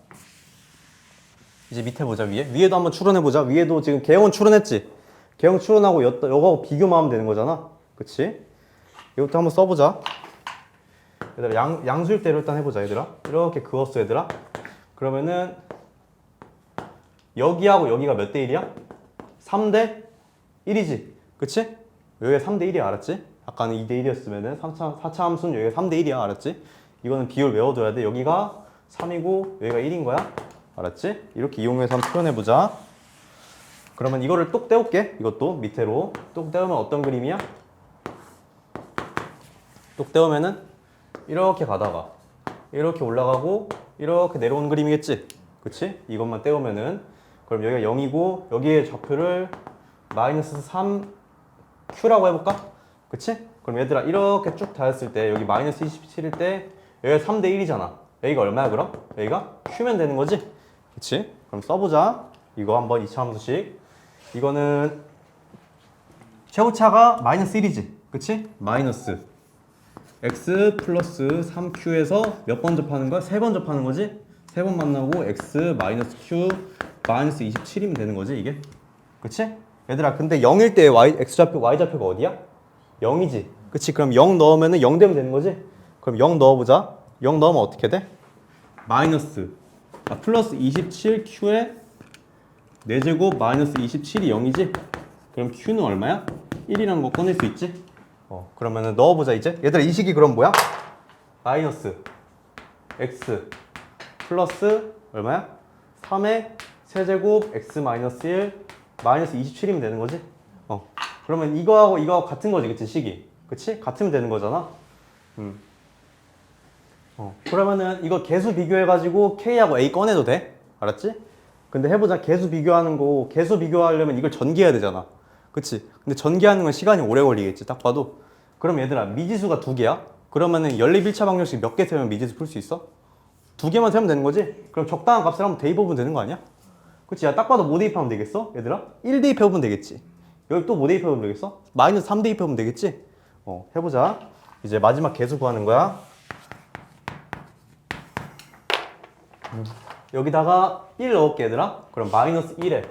이제 밑에 보자, 위에도 한번 추론해보자. 위에도 지금 개형은 추론했지? 개형 추론하고 이거하고 비교만 하면 되는 거잖아? 그치? 이것도 한번 써보자. 얘들아, 양수일 대로 일단 해보자, 얘들아. 이렇게 그었어, 얘들아. 그러면은 여기하고 여기가 몇 대 1이야? 3대 1이지. 그치? 여기가 3대 1이야. 알았지? 아까는 2대 1이었으면은 4차 함수는 여기가 3대 1이야. 알았지? 이거는 비율 외워둬야 돼. 여기가 3이고 여기가 1인 거야. 알았지? 이렇게 이용해서 한번 표현해보자. 그러면 이거를 똑 떼올게. 이것도 밑으로 똑 떼우면 어떤 그림이야? 똑 떼우면은 이렇게 가다가 이렇게 올라가고 이렇게 내려오는 그림이겠지? 그치? 이것만 떼우면은 그럼 여기가 0이고 여기에 좌표를 마이너스 3q라고 해볼까? 그치? 그럼 얘들아 이렇게 쭉 닿았을 때 여기 마이너스 27일 때 여기가 3대 1이잖아. 여기가 얼마야 그럼? 여기가 q면 되는 거지? 그치? 그럼 써보자. 이거 한번 2차 함수식. 이거는 최고차가 마이너스 1이지. 그치? 마이너스 x 플러스 3q에서 몇 번 접하는 거야? 3번 접하는 거지? 3번 만나고 x 마이너스 q 마이너스 27이면 되는 거지 이게? 그치? 얘들아 근데 0일 때 x좌표 y좌표가 어디야? 0이지. 그치? 그럼 0 넣으면 0 되면 되는 거지? 그럼 0 넣어보자. 0 넣으면 어떻게 돼? 마이너스 플러스 27q에 4제곱 마이너스 27이 0이지? 그럼 q는 얼마야? 1이라는 거 꺼낼 수 있지? 그러면은 넣어보자 이제. 얘들아 이 식이 그럼 뭐야? 마이너스 x 플러스 얼마야? 3의 세제곱 x 마이너스 1 마이너스 27이면 되는 거지? 그러면 이거하고 이거하고 같은 거지 그치 식이? 그치? 같으면 되는 거잖아? 그러면은 이거 개수 비교해가지고 k하고 a 꺼내도 돼? 알았지? 근데 해보자. 개수 비교하는 거 개수 비교하려면 이걸 전개해야 되잖아. 그치? 근데 전개하는 건 시간이 오래 걸리겠지 딱 봐도. 그럼 얘들아 미지수가 2개야? 그러면은 연립 1차 방정식 몇 개 세우면 미지수 풀 수 있어? 2개만 세우면 되는 거지? 그럼 적당한 값을 한번 대입해보면 되는 거 아니야? 그치? 야, 딱 봐도 뭐 대입하면 되겠어? 얘들아? 1 대입해보면 되겠지? 여기 또 뭐 대입해보면 되겠어? 마이너스 3 대입해보면 되겠지? 해보자. 이제 마지막 개수 구하는 거야. 여기다가 1 넣을게 얘들아. 그럼 마이너스 1에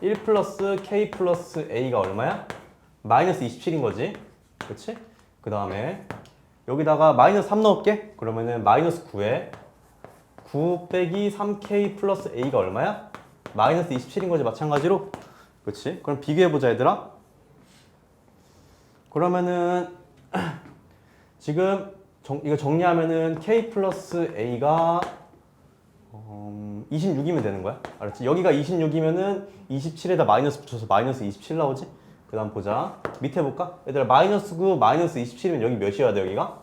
1 플러스 k 플러스 a가 얼마야? 마이너스 27인 거지. 그치? 그 다음에 여기다가 마이너스 3 넣을게. 그러면은 마이너스 9에 9 빼기 3k 플러스 a가 얼마야? 마이너스 27인 거지 마찬가지로. 그치? 그럼 비교해보자 얘들아. 그러면은 지금 이거 정리하면은 k 플러스 a가 26이면 되는 거야. 알았지? 여기가 26이면은 27에다 마이너스 붙여서 마이너스 27 나오지? 그 다음 보자. 밑에 볼까? 얘들아 마이너스 9 마이너스 27이면 여기 몇이어야 돼 여기가?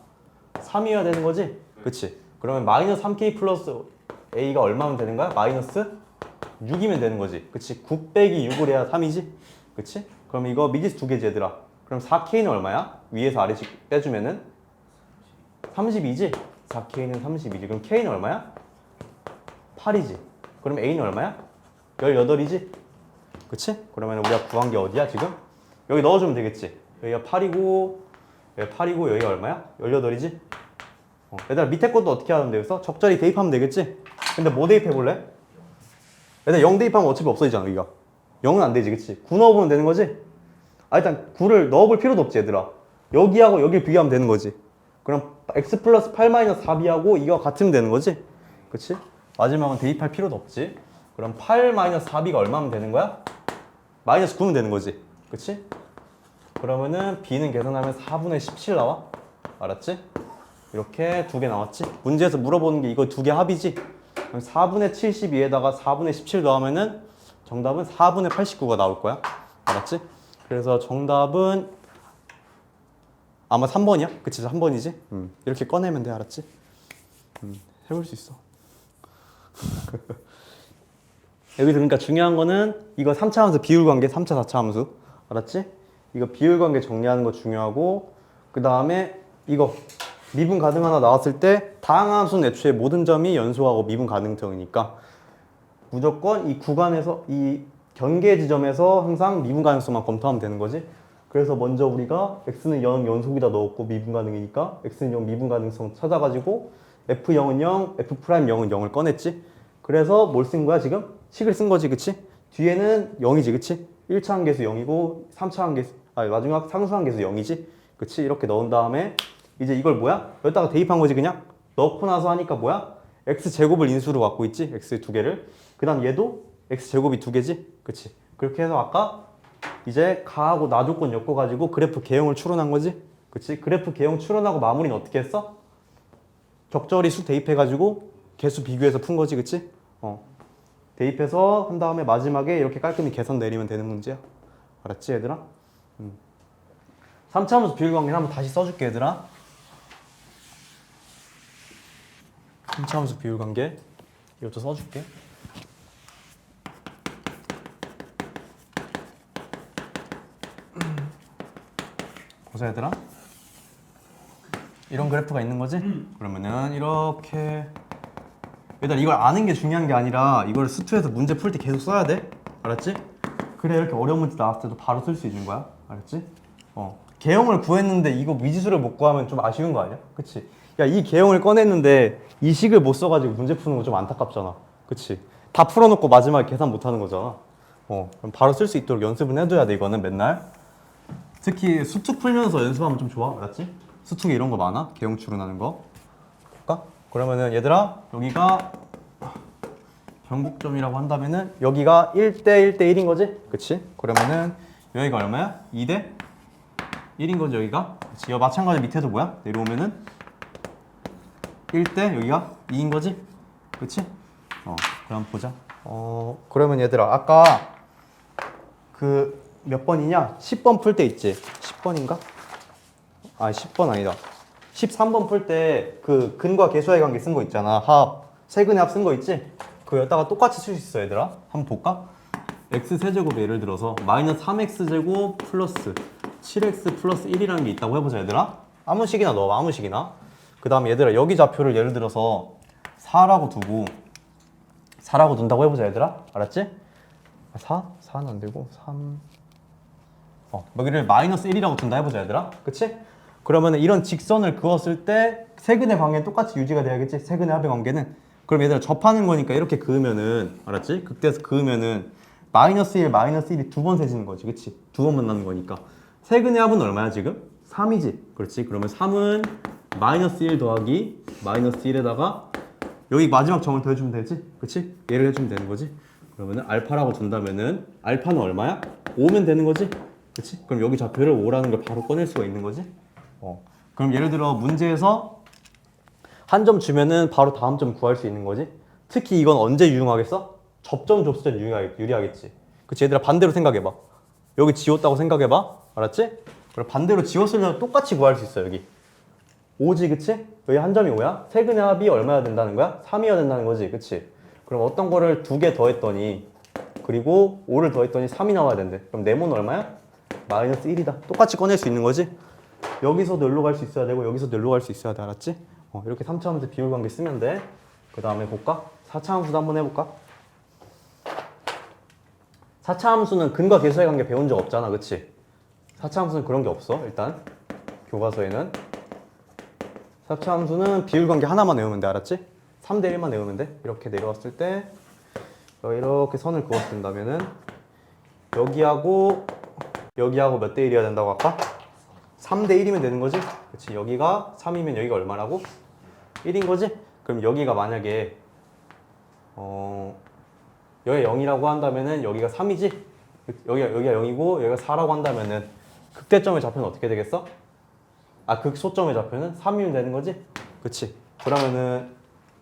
3이어야 되는 거지? 그치? 그러면 마이너스 3k 플러스 a가 얼마면 되는 거야? 마이너스 6이면 되는 거지. 그치? 9 빼기 6을 해야 3이지? 그치? 그럼 이거 미지수 2개지 얘들아. 그럼 4k는 얼마야? 위에서 아래씩 빼주면은 32지? 4k는 32지. 그럼 k는 얼마야? 8이지. 그럼 a는 얼마야? 18이지? 그치? 그러면 우리가 구한 게 어디야 지금? 여기 넣어주면 되겠지. 여기가 8이고 여기가 8이고 여기가 얼마야? 18이지? 얘들아 밑에 것도 어떻게 하면 되겠어? 적절히 대입하면 되겠지? 근데 뭐 대입해볼래? 얘들아 0 대입하면 어차피 없어지잖아 여기가. 0은 안 되지 그치? 9 넣어보면 되는 거지? 일단 9를 넣어볼 필요도 없지 얘들아. 여기하고 여기를 비교하면 되는 거지. 그럼 x 플러스 8 마이너스 4b하고 이거 같으면 되는 거지? 그치? 마지막은 대입할 필요도 없지. 그럼 8 마이너스 4b가 얼마면 되는 거야? 마이너스 9면 되는 거지. 그치? 그러면은 b는 계산하면 4분의 17 나와. 알았지? 이렇게 2개 나왔지? 문제에서 물어보는 게 이거 2개 합이지? 그럼 4분의 72에다가 4분의 17 넣으면은 정답은 4분의 89가 나올 거야. 알았지? 그래서 정답은 아마 3번이야? 그치? 3번이지? 이렇게 꺼내면 돼. 알았지? 해볼 수 있어. 여기서 그러니까 중요한 거는 이거 3차 함수 비율관계 3차 4차 함수 알았지? 이거 비율관계 정리하는 거 중요하고 그 다음에 이거 미분 가능 하나 나왔을 때 다항한 함수는 애초에 모든 점이 연소하고 미분 가능성이니까 무조건 이 구간에서 이 경계 지점에서 항상 미분 가능성만 검토하면 되는 거지. 그래서 먼저 우리가 x는 0 연속이다 넣었고 미분 가능이니까 x는 0 미분 가능성 찾아가지고 f0은 0, f'0은 0을 꺼냈지. 그래서 뭘 쓴 거야 지금? 식을 쓴 거지 그치? 뒤에는 0이지 그치? 1차 함계수 0이고 3차 함계수 마지막 상수 함계수 0이지 그치? 이렇게 넣은 다음에 이제 이걸 뭐야? 여기다가 대입한 거지 그냥? 넣고 나서 하니까 뭐야? x제곱을 인수로 갖고 있지? x 2개를 그 다음 얘도 x제곱이 2개지? 그치? 그렇게 해서 아까 이제 가하고 나 조건 엮어가지고 그래프 개형을 추론한 거지? 그치? 그래프 개형 추론하고 마무리는 어떻게 했어? 적절히 수 대입해가지고 개수 비교해서 푼 거지, 그치? 대입해서 한 다음에 마지막에 이렇게 깔끔히 계산 내리면 되는 문제야. 알았지, 얘들아? 3차 함수 비율 관계는 한번 다시 써줄게, 얘들아. 3차 함수 비율 관계 이것도 써줄게. 보자, 얘들아. 이런 그래프가 있는 거지? 그러면은 이렇게 얘들아, 이걸 아는 게 중요한 게 아니라 이걸 수투에서 문제 풀 때 계속 써야 돼. 알았지? 그래, 이렇게 어려운 문제 나왔을 때도 바로 쓸 수 있는 거야. 알았지? 개형을 구했는데 이거 미지수를 못 구하면 좀 아쉬운 거 아니야? 그치? 야, 이 개형을 꺼냈는데 이 식을 못 써가지고 문제 푸는 거 좀 안타깝잖아. 그치? 다 풀어놓고 마지막에 계산 못 하는 거잖아. 그럼 바로 쓸 수 있도록 연습은 해둬야 돼, 이거는 맨날. 특히 수특 풀면서 연습하면 좀 좋아. 알았지? 수특에 이런 거 많아. 개형 추론하는 거. 볼까? 그러면은 얘들아, 여기가 변곡점이라고 한다면은 여기가 1대 1대 1인 거지? 그치? 그러면은 여기가 얼마야? 2대 1인 거지, 여기가? 그치? 마찬가지로 밑에도 뭐야? 내려오면은 1대 여기가 2인 거지? 그치? 그럼 보자. 그러면 얘들아, 아까 그 몇 번이냐? 10번 풀 때 있지? 10번인가? 아, 10번 아니다. 13번 풀 때 그 근과 계수의 관계 쓴 거 있잖아. 합, 세근의 합 쓴 거 있지? 그거 여기다가 똑같이 쓸 수 있어, 얘들아. 한번 볼까? x세제곱 예를 들어서 마이너스 3x제곱 플러스 7x 플러스 1이라는 게 있다고 해보자, 얘들아. 아무 식이나 넣어, 아무 식이나. 그 다음에 얘들아, 여기 좌표를 예를 들어서 4라고 두고 4라고 둔다고 해보자, 얘들아. 알았지? 4? 4는 안 되고 3... 여기를 마이너스 1이라고 둔다 해보자, 얘들아. 그치? 그러면 이런 직선을 그었을 때 세근의 관계는 똑같이 유지가 돼야겠지? 세근의 합의 관계는. 그럼 얘들아, 접하는 거니까 이렇게 그으면은, 알았지? 극대에서 그으면은 마이너스 1, 마이너스 1이 두 번 세지는 거지, 그치? 두 번 만나는 거니까. 세근의 합은 얼마야, 지금? 3이지? 그렇지? 그러면 3은 마이너스 1 더하기 마이너스 1에다가 여기 마지막 점을 더해주면 되지? 그치? 얘를 해주면 되는 거지? 그러면은 알파라고 둔다면은 알파는 얼마야? 5면 되는 거지? 그치? 그럼 여기 좌표를 5라는 걸 바로 꺼낼 수가 있는 거지? 그럼 예를 들어 문제에서 한 점 주면은 바로 다음 점 구할 수 있는 거지? 특히 이건 언제 유용하겠어? 접점 줬을 때 유리하겠지. 그치? 얘들아, 반대로 생각해봐. 여기 지웠다고 생각해봐. 알았지? 그럼 반대로 지웠으면 똑같이 구할 수 있어, 여기. 5지, 그치? 여기 한 점이 5야? 세근의 합이 얼마야 된다는 거야? 3이어야 된다는 거지, 그치? 그럼 어떤 거를 2개 더했더니 그리고 5를 더했더니 3이 나와야 된대. 그럼 네모는 얼마야? 마이너스 1이다. 똑같이 꺼낼 수 있는 거지? 여기서도 여기로 갈 수 있어야 되고 여기서도 여기로 갈 수 있어야 돼. 알았지? 이렇게 3차 함수 비율 관계 쓰면 돼. 그 다음에 볼까? 4차 함수도 한번 해볼까? 4차 함수는 근과 계수의 관계 배운 적 없잖아, 그치? 4차 함수는 그런 게 없어, 일단. 교과서에는. 4차 함수는 비율 관계 하나만 외우면 돼, 알았지? 3대 1만 외우면 돼. 이렇게 내려왔을 때 이렇게 선을 그었는다면은 여기하고 몇 대 1이어야 된다고 아까? 3대 1이면 되는 거지? 그치? 여기가 3이면 여기가 얼마라고? 1인 거지? 그럼 여기가 만약에 여기가 0이라고 한다면은 여기가 3이지? 여기가 0이고 여기가 4라고 한다면은 극대점의 좌표는 어떻게 되겠어? 극소점의 좌표는 3이면 되는 거지? 그치? 그러면은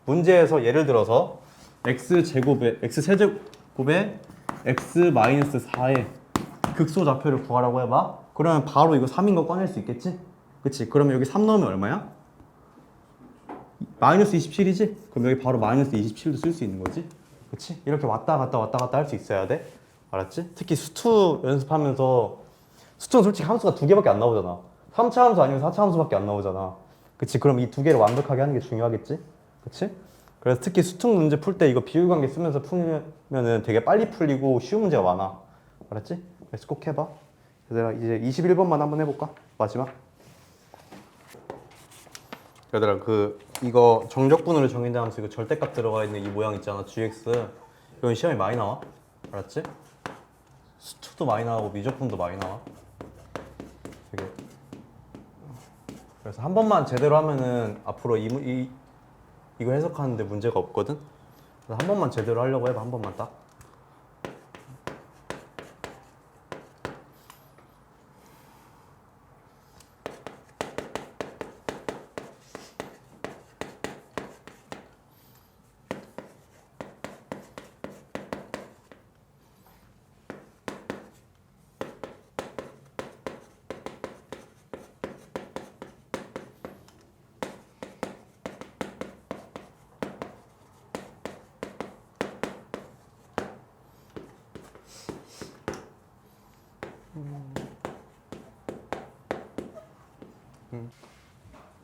문제에서 예를 들어서 x세제곱에 x-4의 극소 좌표를 구하라고 해봐. 그러면 바로 이거 3인 거 꺼낼 수 있겠지? 그치? 그러면 여기 3 넣으면 얼마야? 마이너스 27이지? 그럼 여기 바로 마이너스 27도 쓸 수 있는 거지? 그치? 이렇게 왔다 갔다 할 수 있어야 돼. 알았지? 특히 수투 연습하면서 수투는 솔직히 함수가 2개밖에 안 나오잖아. 3차 함수 아니면 4차 함수밖에 안 나오잖아. 그치? 그럼 이 2개를 완벽하게 하는 게 중요하겠지? 그치? 그래서 특히 수특 문제 풀 때 이거 비율관계 쓰면서 풀면은 되게 빨리 풀리고 쉬운 문제가 많아. 알았지? 그래서 꼭 해봐. 얘들아, 이제 21번만 한번 해볼까? 마지막. 얘들아, 이거 정적분으로 정의된 함수 이거 절대값 들어가 있는 이 모양 있잖아, gx. 이건 시험에 많이 나와. 알았지? 수투도 많이 나오고 미적분도 많이 나와. 되게. 그래서 한 번만 제대로 하면은 앞으로 이거 해석하는데 문제가 없거든? 그래서 한 번만 제대로 하려고 해봐, 한 번만 딱.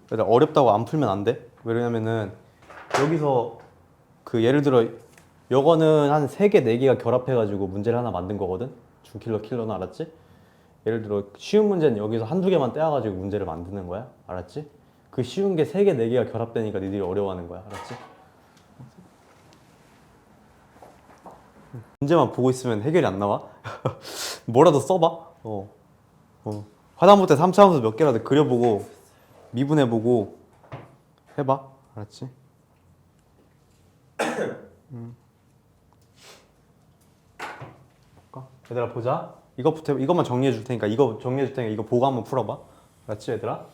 그러니까 어렵다고 안 풀면 안 돼. 왜냐면은 여기서 그 예를 들어 요거는 한 3개, 4개가 결합해가지고 문제를 하나 만든 거거든. 준킬러 킬러는 알았지? 예를 들어 쉬운 문제는 여기서 한두 개만 떼어가지고 문제를 만드는 거야. 알았지? 그 쉬운 게 3개, 4개가 결합되니까 니들이 어려워하는 거야. 알았지? 문제만 보고 있으면 해결이 안 나와. 뭐라도 써봐. 하다못해 3차원수 몇 개라도 그려보고 미분해보고 해봐. 알았지? 얘들아 보자. 이것부터 이것만 정리해 줄 테니까 이거 정리해 줄 테니까 이거 보고 한번 풀어봐. 알았지 얘들아?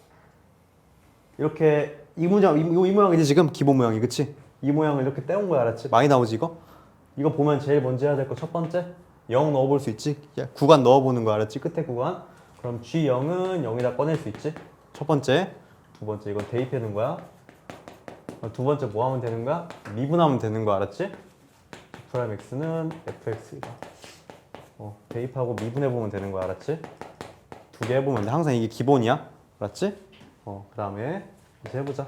이렇게 이 모양이지 지금 기본 모양이 그치? 이 모양을 이렇게 떼온 거야 알았지? 많이 나오지 이거? 이거 보면 제일 먼저 해야 될 거 첫 번째 0 넣어볼 수 있지? 야, 구간 넣어보는 거 알았지? 끝에 구간 그럼 G0은 0이다 꺼낼 수 있지? 첫 번째 두 번째 이건 대입해 놓은 거야 두 번째 뭐 하면 되는 거야? 미분하면 되는 거 알았지? 프라임 x는 fx이다 대입하고 미분해보면 되는 거야 알았지? 두 개 해보면 돼 항상 이게 기본이야 알았지? 그 다음에 이제 해보자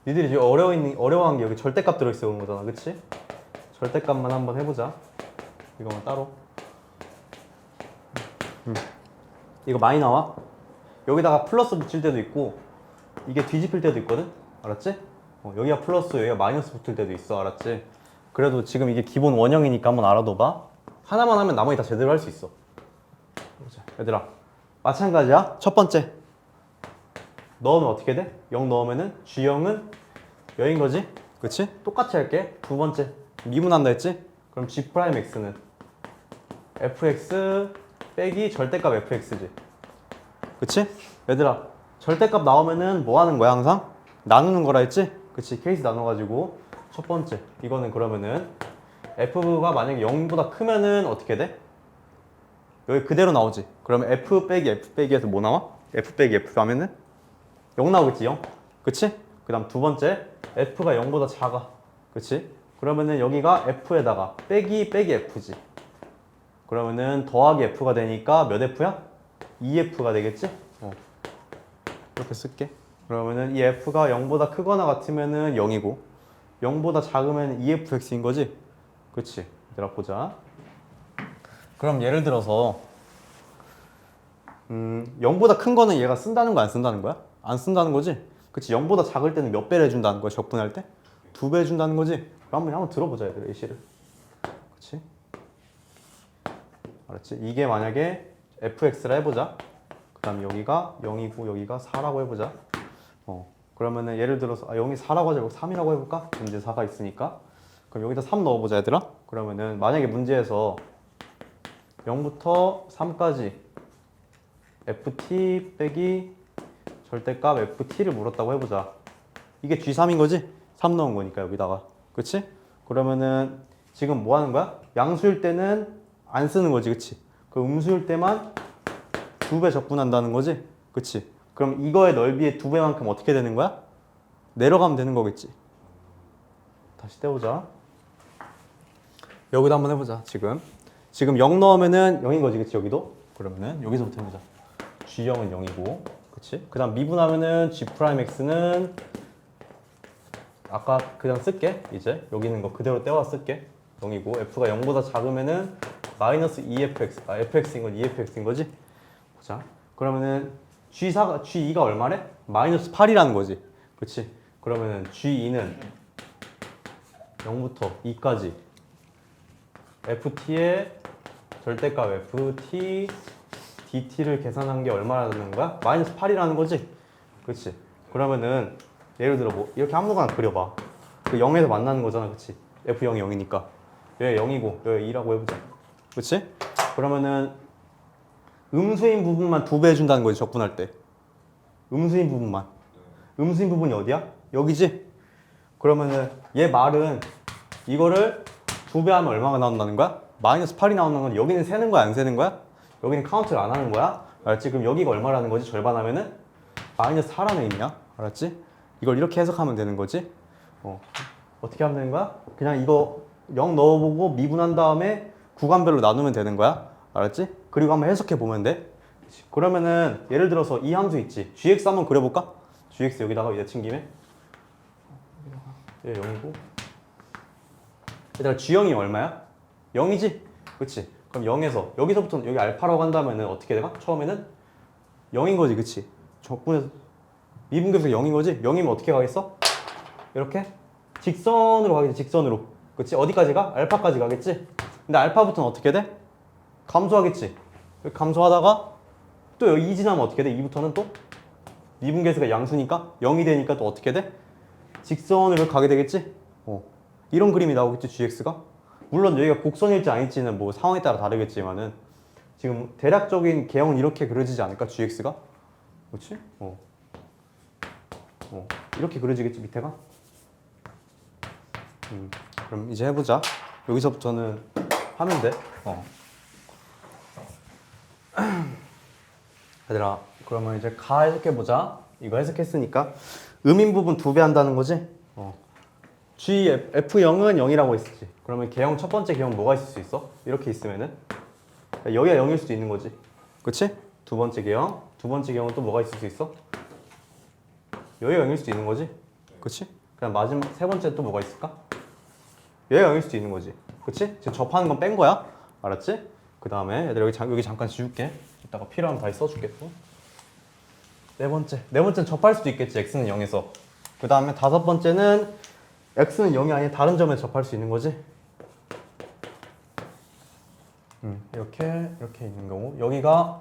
니들이 지금 어려워한 게 여기 절대값 들어있어 그런 거잖아 그치? 절대값만 한번 해보자 이거만 따로 이거 많이 나와 여기다가 플러스 붙일 때도 있고 이게 뒤집힐 때도 있거든 알았지? 여기가 플러스 여기가 마이너스 붙을 때도 있어 알았지? 그래도 지금 이게 기본 원형이니까 한번 알아둬봐 하나만 하면 나머지 다 제대로 할 수 있어 보자. 얘들아 마찬가지야 첫 번째 넣으면 어떻게 돼? 0 넣으면은 G0은 여인 거지? 그치? 똑같이 할게 두 번째 미분한다 했지? 그럼 G'X는 fx 빼기 절대값 fx지 그치? 얘들아 절대값 나오면은 뭐 하는 거야 항상? 나누는 거라 했지? 그치? 케이스 나눠가지고 첫 번째 이거는 그러면은 f가 만약에 0보다 크면은 어떻게 돼? 여기 그대로 나오지 그러면 f 빼기 f 빼기에서 뭐 나와? f 빼기 f 하면은 0 나오겠지 0 그치? 그 다음 두 번째 f가 0보다 작아 그치? 그러면은 여기가 f에다가 빼기 빼기 f지 그러면은 더하기 f가 되니까 몇 f야? 2f가 되겠지? 이렇게 쓸게 그러면은 이 f가 0보다 크거나 같으면은 0이고 0보다 작으면 2fx인 거지? 그치? 얘들아 보자 그럼 예를 들어서 0보다 큰 거는 얘가 쓴다는 거야 안 쓴다는 거야? 안 쓴다는 거지? 그치? 0보다 작을 때는 몇 배를 해준다는 거야 적분할 때? 2배 해준다는 거지? 그럼 한번 들어보자 얘들아 이 시를 그치? 알았지? 이게 만약에 fx라 해보자 그 다음 여기가 0이고 여기가 4라고 해보자 그러면은 예를 들어서 0이 4라고 하자 3이라고 해볼까? 문제 4가 있으니까 그럼 여기다 3 넣어보자 얘들아 그러면은 만약에 문제에서 0부터 3까지 ft 빼기 절대값 ft를 물었다고 해보자 이게 G3인 거지? 3 넣은 거니까 여기다가 그치? 그러면은 지금 뭐 하는 거야? 양수일 때는 안 쓰는 거지 그치? 그 음수일 때만 2배 적분한다는 거지? 그치? 그럼 이거의 넓이의 2배만큼 어떻게 되는 거야? 내려가면 되는 거겠지 다시 떼보자 여기도 한번 해보자 지금 0 넣으면은 0인 거지 그치 여기도? 그러면은 여기서부터 해보자 G0은 0이고 그치? 그 다음 미분하면은 G'X는 아까 그냥 쓸게 이제 여기 있는 거 그대로 떼와 쓸게 0이고 F가 0보다 작으면은 마이너스 2fx fx인 건 2fx인 거지? 보자 그러면은 G2가 얼마래? 마이너스 8이라는 거지 그치? 그러면은 G2는 0부터 2까지 ft의 절대값 ft dt를 계산한 게 얼마라는 거야? 마이너스 8이라는 거지? 그치? 그러면은 예를 들어 뭐 이렇게 아무거나 그려봐 그 0에서 만나는 거잖아 그치? f0이 0이니까 여기 0이고 여기 2라고 해보자 그치? 그러면은 음수인 부분만 2배 해준다는 거지 적분할 때 음수인 부분만 음수인 부분이 어디야? 여기지? 그러면은 얘 말은 이거를 2배 하면 얼마가 나온다는 거야? 마이너스 8이 나오는 건 여기는 세는 거야 안 세는 거야? 여기는 카운트를 안 하는 거야? 알았지? 그럼 여기가 얼마라는 거지? 절반하면은 마이너스 4 안에 있냐? 알았지? 이걸 이렇게 해석하면 되는 거지? 어떻게 하면 되는 거야? 그냥 이거 0 넣어보고 미분한 다음에 구간별로 나누면 되는 거야. 알았지? 그리고 한번 해석해 보면 돼. 그러면은 예를 들어서 이 함수 있지. gx 한번 그려볼까? gx 여기다가 내친 김에 얘 0이고 얘들아 g0이 얼마야? 0이지? 그치? 그럼 0에서 여기서부터 여기 알파라고 한다면은 어떻게 돼가? 처음에는 0인 거지, 그치? 적분해서 미분계에서 0인 거지? 0이면 어떻게 가겠어? 이렇게 직선으로 가겠지, 직선으로. 그치? 어디까지 가? 알파까지 가겠지? 근데 알파부터는 어떻게 돼? 감소하겠지. 감소하다가 또 여기 2 지나면 어떻게 돼? 2부터는 또 미분계수가 양수니까 0이 되니까 또 어떻게 돼? 직선으로 가게 되겠지? 이런 그림이 나오겠지, gx가? 물론 여기가 곡선일지 아닐지는 뭐 상황에 따라 다르겠지만은 지금 대략적인 개형은 이렇게 그려지지 않을까, gx가? 그렇지? 이렇게 그려지겠지, 밑에가? 그럼 이제 해보자. 여기서부터는 하면 돼. 얘들아, 그러면 이제 가 해석해보자. 이거 해석했으니까 음인 부분 2배 한다는 거지? F0은 0이라고 했었지. 그러면 개형 첫 번째 개형 뭐가 있을 수 있어? 이렇게 있으면은 여기가 0일 수도 있는 거지. 그치? 두 번째 개형은 또 뭐가 있을 수 있어? 여기가 0일 수도 있는 거지. 그치? 그냥 마지막 세 번째 또 뭐가 있을까? 여기가 0일 수도 있는 거지. 그치? 지금 접하는 건 뺀 거야. 알았지? 그 다음에 얘들아 여기 잠깐 지울게. 이따가 필요하면 다시 써줄게 또. 네 번째는 접할 수도 있겠지. x는 0에서. 그 다음에 다섯 번째는 x는 0이 아닌 다른 점에 접할 수 있는 거지. 이렇게 있는 경우 여기가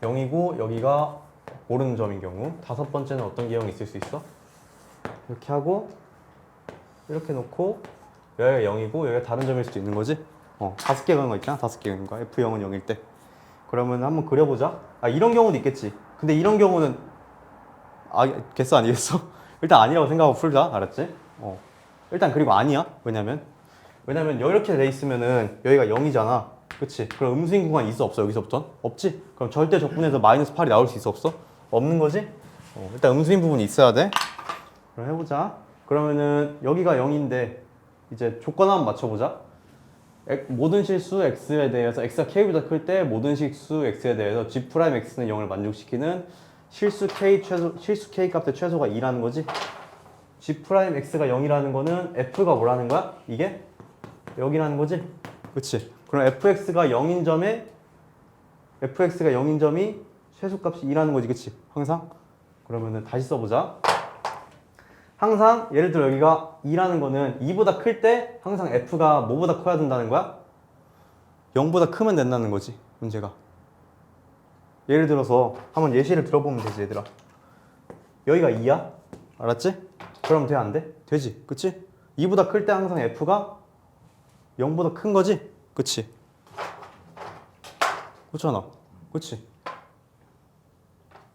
0이고 여기가 모르는 점인 경우 다섯 번째는 어떤 개형이 있을 수 있어? 이렇게 하고 이렇게 놓고 여기가 0이고 여기가 다른 점일 수도 있는 거지. 다섯 개가 있는 거 있잖아. 다섯 개가 있는 거야. F0은 0일 때. 그러면 한번 그려보자. 이런 경우도 있겠지. 근데 이런 경우는 개수 아니겠어? 일단 아니라고 생각하고 풀자. 알았지? 일단 그리고 아니야. 왜냐면 이렇게 돼 있으면은 여기가 0이잖아. 그치? 그럼 음수인 구간이 있어 없어? 여기서부터? 없지? 그럼 절대 적분해서 마이너스 8이 나올 수 있어 없어? 없는 거지? 일단 음수인 부분이 있어야 돼. 그럼 해보자. 그러면은 여기가 0인데 이제 조건 한번 맞춰보자. 모든 실수 x에 대해서 x가 k보다 클 때 모든 실수 x에 대해서 g 프라임 x는 0을 만족시키는 실수 k 값의 최소가 2라는 거지. g 프라임 x가 0이라는 거는 f가 뭐라는 거야? 이게 여기라는 거지. 그치? 그럼 fx가 0인 점이 최소값이 2라는 거지. 그치? 항상. 그러면은 다시 써보자. 항상 예를 들어 여기가 2라는 거는 2보다 클 때 항상 f가 뭐보다 커야 된다는 거야? 0보다 크면 된다는 거지, 문제가. 예를 들어서 한번 예시를 들어보면 되지, 얘들아. 여기가 2야? 알았지? 그럼 돼, 안 돼? 되지, 그치? 2보다 클 때 항상 f가 0보다 큰 거지? 그치? 그렇잖아, 그치?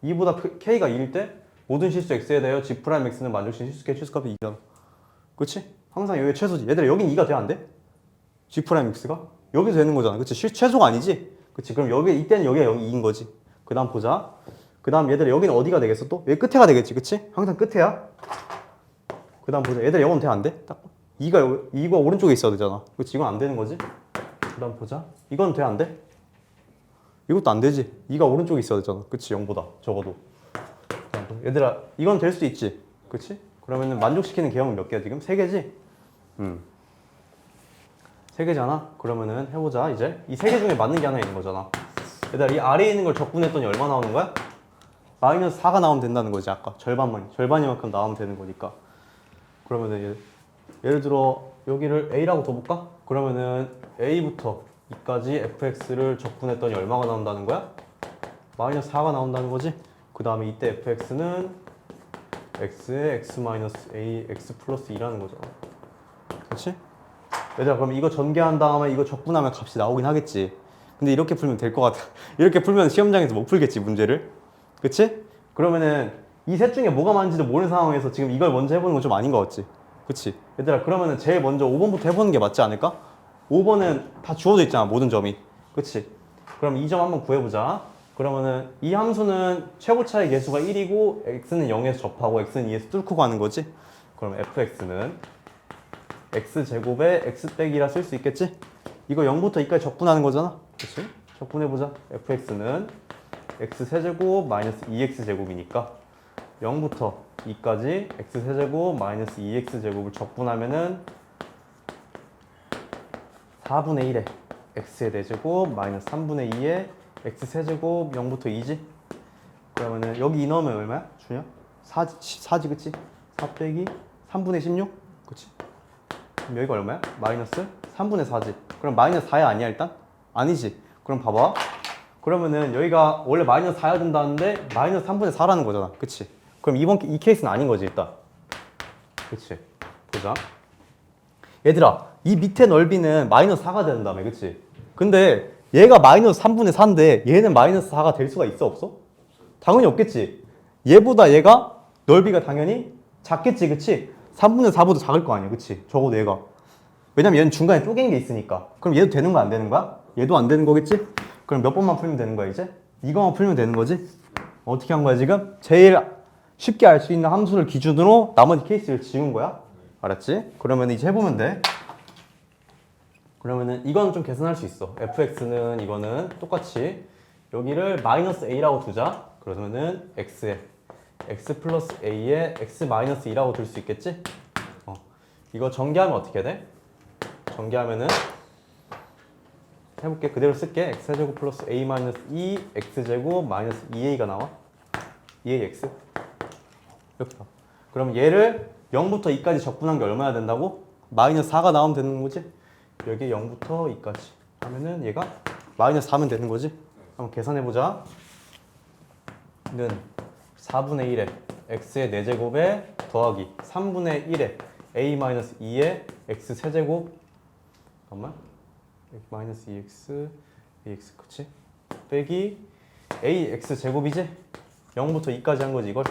2보다 k가 2일 때 모든 실수 x에 대하여 g 프라임 x는 만족시키는 실수 k 최소값이 2잖아. 그치? 항상 여기 최소지. 얘들아 여긴 2가 돼, 안 돼? g 프라임 x가? 여기서 되는 거잖아. 그치? 최소가 아니지? 그치? 그럼 이때는 여기가 0이 2인 거지. 그 다음 보자. 그 다음 얘들아 여기는 어디가 되겠어 또? 여기 끝에가 되겠지, 그치? 항상 끝에야. 그 다음 보자. 얘들아 이건 돼, 안 돼? 딱 2가 오른쪽에 있어야 되잖아. 그치? 이건 안 되는 거지? 그 다음 보자. 이건 돼, 안 돼? 이것도 안 되지. 2가 오른쪽에 있어야 되잖아. 그치? 0보다 적어도. 얘들아 이건 될 수 있지. 그치? 그러면은 만족시키는 개형은 몇 개야 지금? 3개지? 3개잖아? 그러면은 해보자. 이제 이 3개 중에 맞는 게 하나 있는 거잖아. 얘들아 이 아래에 있는 걸 적분했더니 얼마 나오는 거야? 마이너스 4가 나오면 된다는 거지. 아까 절반이만큼 나오면 되는 거니까. 그러면은 예를 들어 여기를 a라고 둬볼까? 그러면은 a부터 2까지 fx를 적분했더니 얼마가 나온다는 거야? 마이너스 4가 나온다는 거지. 그 다음에 이때 fx는 x에 x 마이너스 a x 플러스 2라는 거잖아. 그렇지? 얘들아 그럼 이거 전개한 다음에 이거 적분하면 값이 나오긴 하겠지. 근데 이렇게 풀면 될 것 같아. 이렇게 풀면 시험장에서 못 풀겠지, 문제를. 그치? 그러면은 이 셋 중에 뭐가 맞는지도 모르는 상황에서 지금 이걸 먼저 해보는 건 좀 아닌 것 같지? 그치? 얘들아 그러면은 제일 먼저 5번부터 해보는 게 맞지 않을까? 5번은 다 주어져 있잖아, 모든 점이. 그치? 그럼 이 점 한번 구해보자. 그러면은 이 함수는 최고차의 개수가 1이고 x는 0에서 접하고 x는 2에서 뚫고 가는 거지? 그럼 fx는 x제곱에 x 빼기라 쓸 수 있겠지? 이거 0부터 2까지 적분하는 거잖아. 그치? 적분해보자. fx는 x세제곱 마이너스 2x제곱이니까 0부터 2까지 x세제곱 마이너스 2x제곱을 적분하면은 4분의 1에 x의 4제곱 마이너스 3분의 2에 x세제곱 0부터 2지? 그러면은 여기 이 넣으면 얼마야? 준혁? 4지 그치? 4 빼기 3분의 16? 그치? 그럼 여기가 얼마야? 마이너스 3분의 4지? 그럼 마이너스 4야 아니야 일단? 아니지? 그럼 봐봐 그러면은 여기가 원래 마이너스 4야 된다는데 마이너스 3분의 4라는 거잖아 그치? 그럼 이 케이스는 아닌 거지 일단 그치? 보자 얘들아 이 밑에 넓이는 마이너스 4가 된다며 그치? 근데 얘가 마이너스 3분의 4인데 얘는 마이너스 4가 될 수가 있어 없어? 당연히 없겠지 얘보다 얘가 넓이가 당연히 작겠지 그치? 3분의 4보다 작을 거 아니야 그치? 적어도 얘가 왜냐면 얘는 중간에 쪼갠 게 있으니까 그럼 얘도 되는 거야 안 되는 거야? 얘도 안 되는 거겠지? 그럼 몇 번만 풀면 되는 거야 이제? 이거만 풀면 되는 거지? 어떻게 한 거야 지금? 제일 쉽게 알 수 있는 함수를 기준으로 나머지 케이스를 지운 거야 알았지? 그러면 이제 해보면 돼 그러면은 이거는 좀 계산할 수 있어 fx는 이거는 똑같이 여기를 마이너스 a라고 두자 그러면은 x에 x 플러스 a에 x 마이너스 2라고 둘 수 있겠지? 이거 전개하면 어떻게 돼? 전개하면은 해볼게 그대로 쓸게 x제곱 플러스 a 마이너스 2 x제곱 마이너스 2a가 나와 2ax 이렇게 나와 그럼 얘를 0부터 2까지 적분한 게 얼마나 된다고? 마이너스 4가 나오면 되는 거지? 여기 0부터 2까지 하면은 얘가 마이너스 4면 되는 거지? 한번 계산해보자 는 4분의 1에 x의 4제곱에 더하기 3분의 1에 a 마이너스 2에 x 세제곱 잠깐만 마이너스 2x ax 그치? 빼기 ax 제곱이지? 0부터 2까지 한 거지 이걸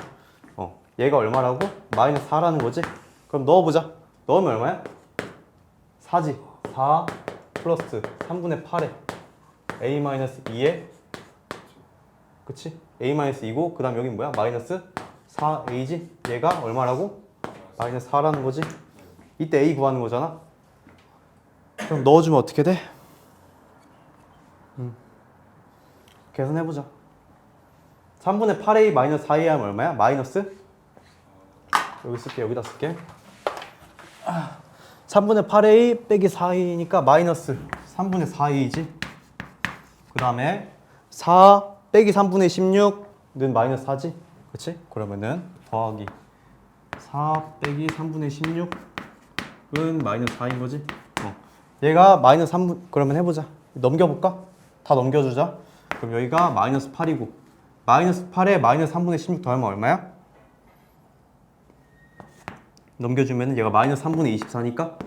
얘가 얼마라고? 마이너스 4라는 거지? 그럼 넣어보자 넣으면 얼마야? 4지 4 플러스 3분의 8에 a 마이너스 2에 그치? a 마이너스 2고 그 다음 여긴 뭐야? 마이너스 4a지? 얘가 얼마라고? 마이너스 4라는 거지? 이때 a 구하는 거잖아? 그럼 넣어주면 어떻게 돼? 계산해보자 3분의 8a 마이너스 4a 하면 얼마야? 마이너스? 여기 쓸게 여기다 쓸게 3분의 8a 빼기 4a니까 마이너스 3분의 4a지 그 다음에 4 빼기 3분의 16는 마이너스 4지 그치? 그러면은 더하기 4 빼기 3분의 16은 마이너스 4인 거지 얘가 마이너스 3분 그러면 해보자 넘겨볼까? 다 넘겨주자 그럼 여기가 마이너스 8이고 마이너스 8에 마이너스 3분의 16 더하면 얼마야? 넘겨주면 얘가 마이너스 3분의 24니까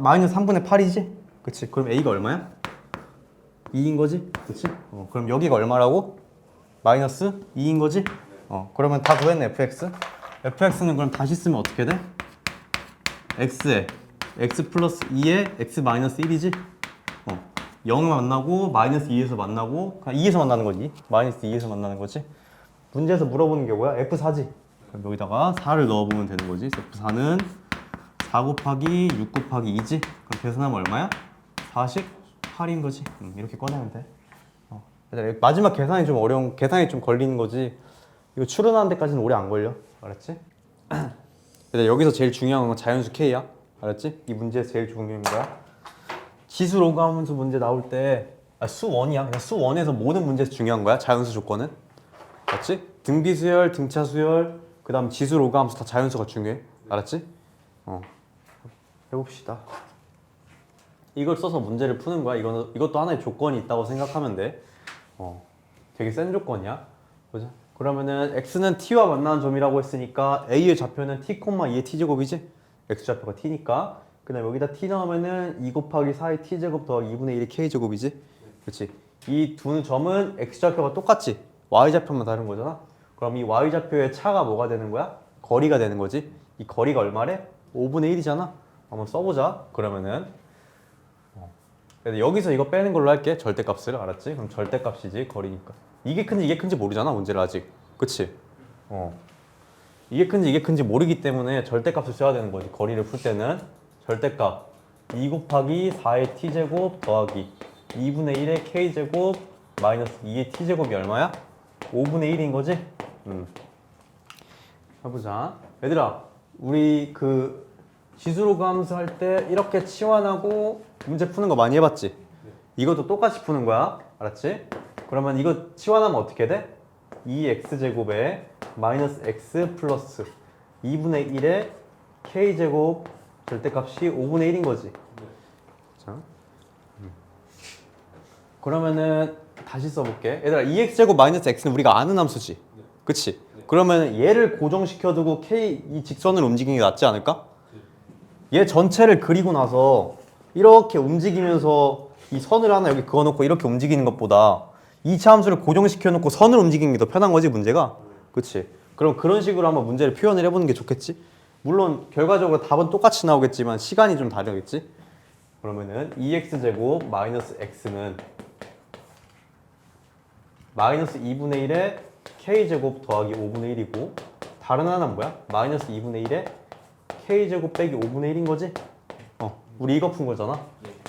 마이너스 3분의 8이지? 그치? 그럼 a가 얼마야? 2인 거지? 그치? 그럼 여기가 얼마라고? 마이너스 2인 거지? 그러면 다 구했네 fx fx는 그럼 다시 쓰면 어떻게 돼? x에 x 플러스 2에 x 마이너스 1이지? 0 만나고 마이너스 2에서 만나고 그냥 2에서 만나는 거지 마이너스 2에서 만나는 거지 문제에서 물어보는 게 뭐야? F4지 그럼 여기다가 4를 넣어보면 되는 거지 F4는 4 곱하기 6 곱하기 2지 그럼 계산하면 얼마야? 48인 거지 이렇게 꺼내면 돼 마지막 계산이 좀 어려운 계산이 좀 걸리는 거지 이거 추론하는 데까지는 오래 안 걸려 알았지? 여기서 제일 중요한 건 자연수 K야 알았지? 이 문제에서 제일 중요한 거야 지수 로그함수 문제 나올 때 수1이야 그냥 수1에서 모든 문제에서 중요한 거야 자연수 조건은 알았지? 등비 수열, 등차 수열 그 다음 지수 로그함수 다 자연수가 중요해 알았지? 해봅시다 이걸 써서 문제를 푸는 거야 이것도 하나의 조건이 있다고 생각하면 돼 되게 센 조건이야 보자 그러면은 x는 t와 만나는 점이라고 했으니까 a의 좌표는 t, 2의 t제곱이지? x 좌표가 t니까 그 다음에 여기다 t 넣으면은 2 곱하기 4의 t제곱 더하기 2분의 1의 k제곱이지? 그렇지 이 두 점은 x좌표가 똑같지? y좌표만 다른 거잖아? 그럼 이 y좌표의 차가 뭐가 되는 거야? 거리가 되는 거지? 이 거리가 얼마래? 5분의 1이잖아? 한번 써보자 그러면은 여기서 이거 빼는 걸로 할게 절대값을 알았지? 그럼 절대값이지 거리니까 이게 큰지 모르잖아 문제를 아직 그치? 이게 큰지 모르기 때문에 절대값을 써야 되는 거지 거리를 풀 때는 절대값 2 곱하기 4의 t제곱 더하기 2분의 1의 k제곱 마이너스 2의 t제곱이 얼마야? 5분의 1인 거지? 해보자. 얘들아, 우리 그 지수로그 함수 할 때 이렇게 치환하고 문제 푸는 거 많이 해봤지? 이것도 똑같이 푸는 거야. 알았지? 그러면 이거 치환하면 어떻게 돼? 2x제곱에 마이너스 x 플러스 2분의 1의 k제곱 절대값이 5분의 1인 거지. 자, 그러면은 다시 써볼게. 얘들아, 2x제곱 마이너스 x는 우리가 아는 함수지. 그치? 그러면 얘를 고정시켜두고 k 이 직선을 움직이는 게 낫지 않을까? 얘 전체를 그리고 나서 이렇게 움직이면서 이 선을 하나 여기 그어놓고 이렇게 움직이는 것보다 2차 함수를 고정시켜놓고 선을 움직이는 게 더 편한 거지, 문제가? 그치? 그럼 그런 식으로 한번 문제를 표현을 해보는 게 좋겠지? 물론 결과적으로 답은 똑같이 나오겠지만 시간이 좀 다르겠지? 그러면은 2x제곱 마이너스 x는 마이너스 2분의 1의 k제곱 더하기 5분의 1이고 다른 하나는 뭐야? 마이너스 2분의 1의 k제곱 빼기 5분의 1인 거지? 우리 이거 푼 거잖아.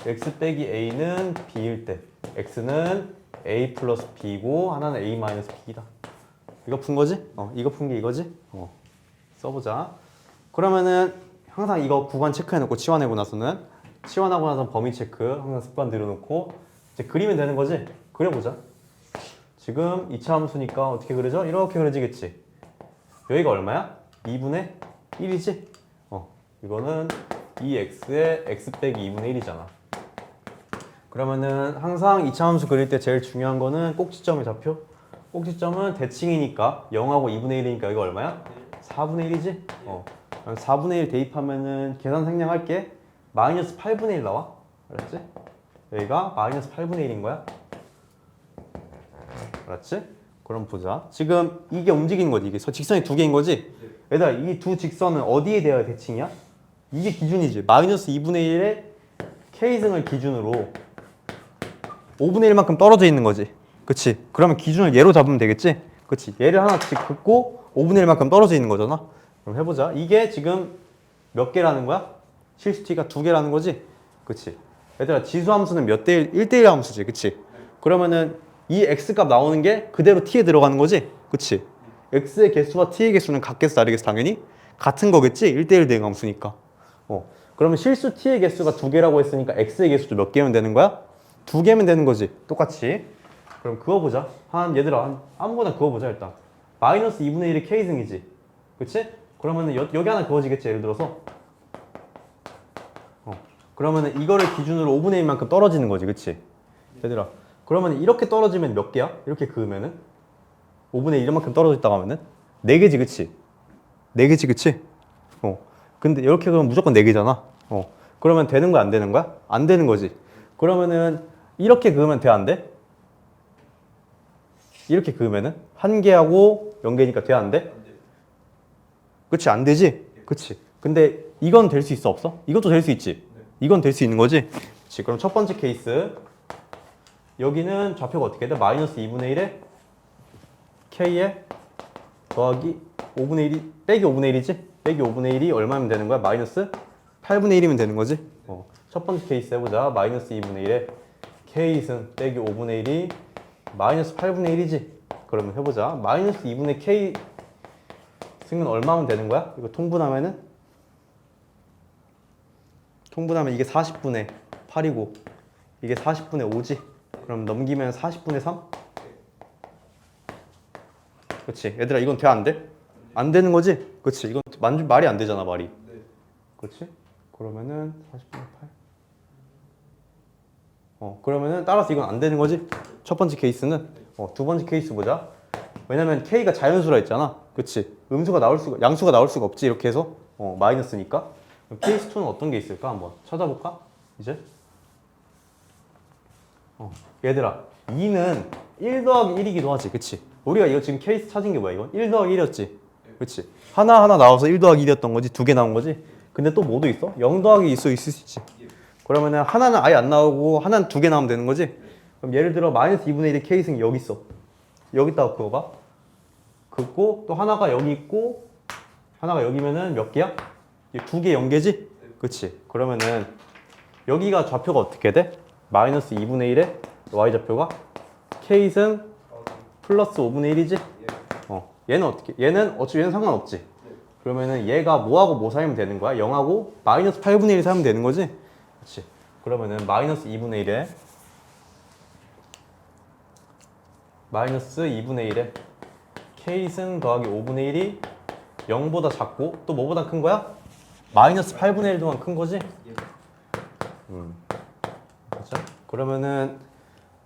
x 빼기 a는 b일 때 x는 a 플러스 b고 하나는 a 마이너스 b이다. 이거 푼 거지? 이거 푼 게 이거지? 써보자. 그러면은 항상 이거 구간 체크해놓고 치환하고 나서는 치환하고 나서 범위 체크 항상 습관 들여놓고 이제 그리면 되는 거지? 그려보자. 지금 2차 함수니까 어떻게 그려져? 이렇게 그려지겠지. 여기가 얼마야? 2분의 1이지? 이거는 2x에 x 빼기 2분의 1이잖아. 그러면은 항상 2차 함수 그릴 때 제일 중요한 거는 꼭지점의 좌표. 꼭지점은 대칭이니까 0하고 2분의 1이니까 여기가 얼마야? 4분의 1이지? 4분의 1 대입하면은 계산 생략할게. 마이너스 8분의 1 나와. 알았지? 여기가 마이너스 8분의 1인 거야. 알았지? 그럼 보자. 지금 이게 움직이는 거지. 이게 직선이 두 개인 거지? 얘들아, 이 두 직선은 어디에 대하여 대칭이야? 이게 기준이지. 마이너스 2분의 1의 k승을 기준으로 5분의 1만큼 떨어져 있는 거지. 그치? 그러면 기준을 얘로 잡으면 되겠지? 그치? 얘를 하나씩 긋고 5분의 1만큼 떨어져 있는 거잖아. 그럼 해보자. 이게 지금 몇 개라는 거야? 실수 t가 2개라는 거지? 그치? 얘들아, 지수함수는 몇 대 1? 1대1 함수지. 그치? 그러면은 이 x값 나오는 게 그대로 t에 들어가는 거지? 그치? x의 개수와 t의 개수는 같겠어, 다르겠어? 당연히? 같은 거겠지? 1대1 대응 함수니까. 그러면 실수 t의 개수가 2개라고 했으니까 x의 개수도 몇 개면 되는 거야? 2개면 되는 거지. 똑같이. 그럼 그어보자. 얘들아, 아무거나 그어보자, 일단. 마이너스 2분의 1이 k승이지. 그치? 그러면은 여기 하나 그어지겠지, 예를 들어서. 그러면은 이거를 기준으로 5분의 1만큼 떨어지는 거지, 그치? 얘들아. 그러면 이렇게 떨어지면 몇 개야? 이렇게 그으면은? 5분의 1만큼 떨어져 있다고 하면은? 4개지, 그치? 4개지, 그치? 근데 이렇게 그러면 무조건 4개잖아. 그러면 되는 거야, 안 되는 거야? 안 되는 거지. 그러면은 이렇게 그으면 돼, 안 돼? 이렇게 그으면은? 1개하고 0개니까 돼, 안 돼? 그치, 안 되지? 그치. 근데 이건 될 수 있어, 없어? 이것도 될 수 있지? 이건 될 수 있는 거지? 그치. 그럼 첫 번째 케이스. 여기는 좌표가 어떻게 돼? 마이너스 2분의 1에 k에 더하기 5분의 1이 빼기 5분의 1이지? 빼기 5분의 1이 얼마면 되는 거야? 마이너스 8분의 1이면 되는 거지? 첫 번째 케이스 해보자. 마이너스 2분의 1에 k승 빼기 5분의 1이 마이너스 8분의 1이지? 그러면 해보자. 마이너스 2분의 k 승은 얼마면 되는 거야? 이거 통분하면은 이게 40분의 8이고 이게 40분의 5지? 그럼 넘기면 40분의 3? 그치? 얘들아, 이건 돼, 안 돼? 안 되는 거지? 그치? 이건 말이 안 되잖아, 말이. 그치? 그러면은 40분의 8. 그러면은 따라서 이건 안 되는 거지? 첫 번째 케이스는. 두 번째 케이스 보자. 왜냐면 k가 자연수라 했잖아. 그치? 양수가 나올 수가 없지, 이렇게 해서. 마이너스니까. 그럼 케이스 2는 어떤 게 있을까? 한번 찾아볼까? 이제. 얘들아, 2는 1 더하기 1이기도 하지, 그치? 우리가 이거 지금 케이스 찾은 게 뭐야, 이건? 1 더하기 1이었지? 그치? 하나 나와서 1 더하기 1이었던 거지? 2개 나온 거지? 근데 또 뭐도 있어? 0 더하기 있을 수 있지. 그러면은 하나는 아예 안 나오고 하나는 2개 나오면 되는 거지? 그럼 예를 들어 마이너스 2분의 1의 k승이 여기 있어. 여기다가 그어봐. 긋고 또 하나가 여기 있고 하나가 여기면은 몇 개야? 2개 0개지? 그치? 그러면은 여기가 좌표가 어떻게 돼? 마이너스 2분의 1에 y좌표가 k승 플러스 5분의 1이지? 얘는 어떻게? 얘는 어차피 얘는 상관없지? 그러면은 얘가 뭐하고 뭐 사이면 되는 거야? 0하고 마이너스 8분의 1 사이면 되는 거지? 그렇지. 그러면은 마이너스 2분의 1에 k승 더하기 5분의 1이 0보다 작고 또 뭐보다 큰 거야? 마이너스 8분의 1 동안 큰 거지? 그렇죠? 그러면은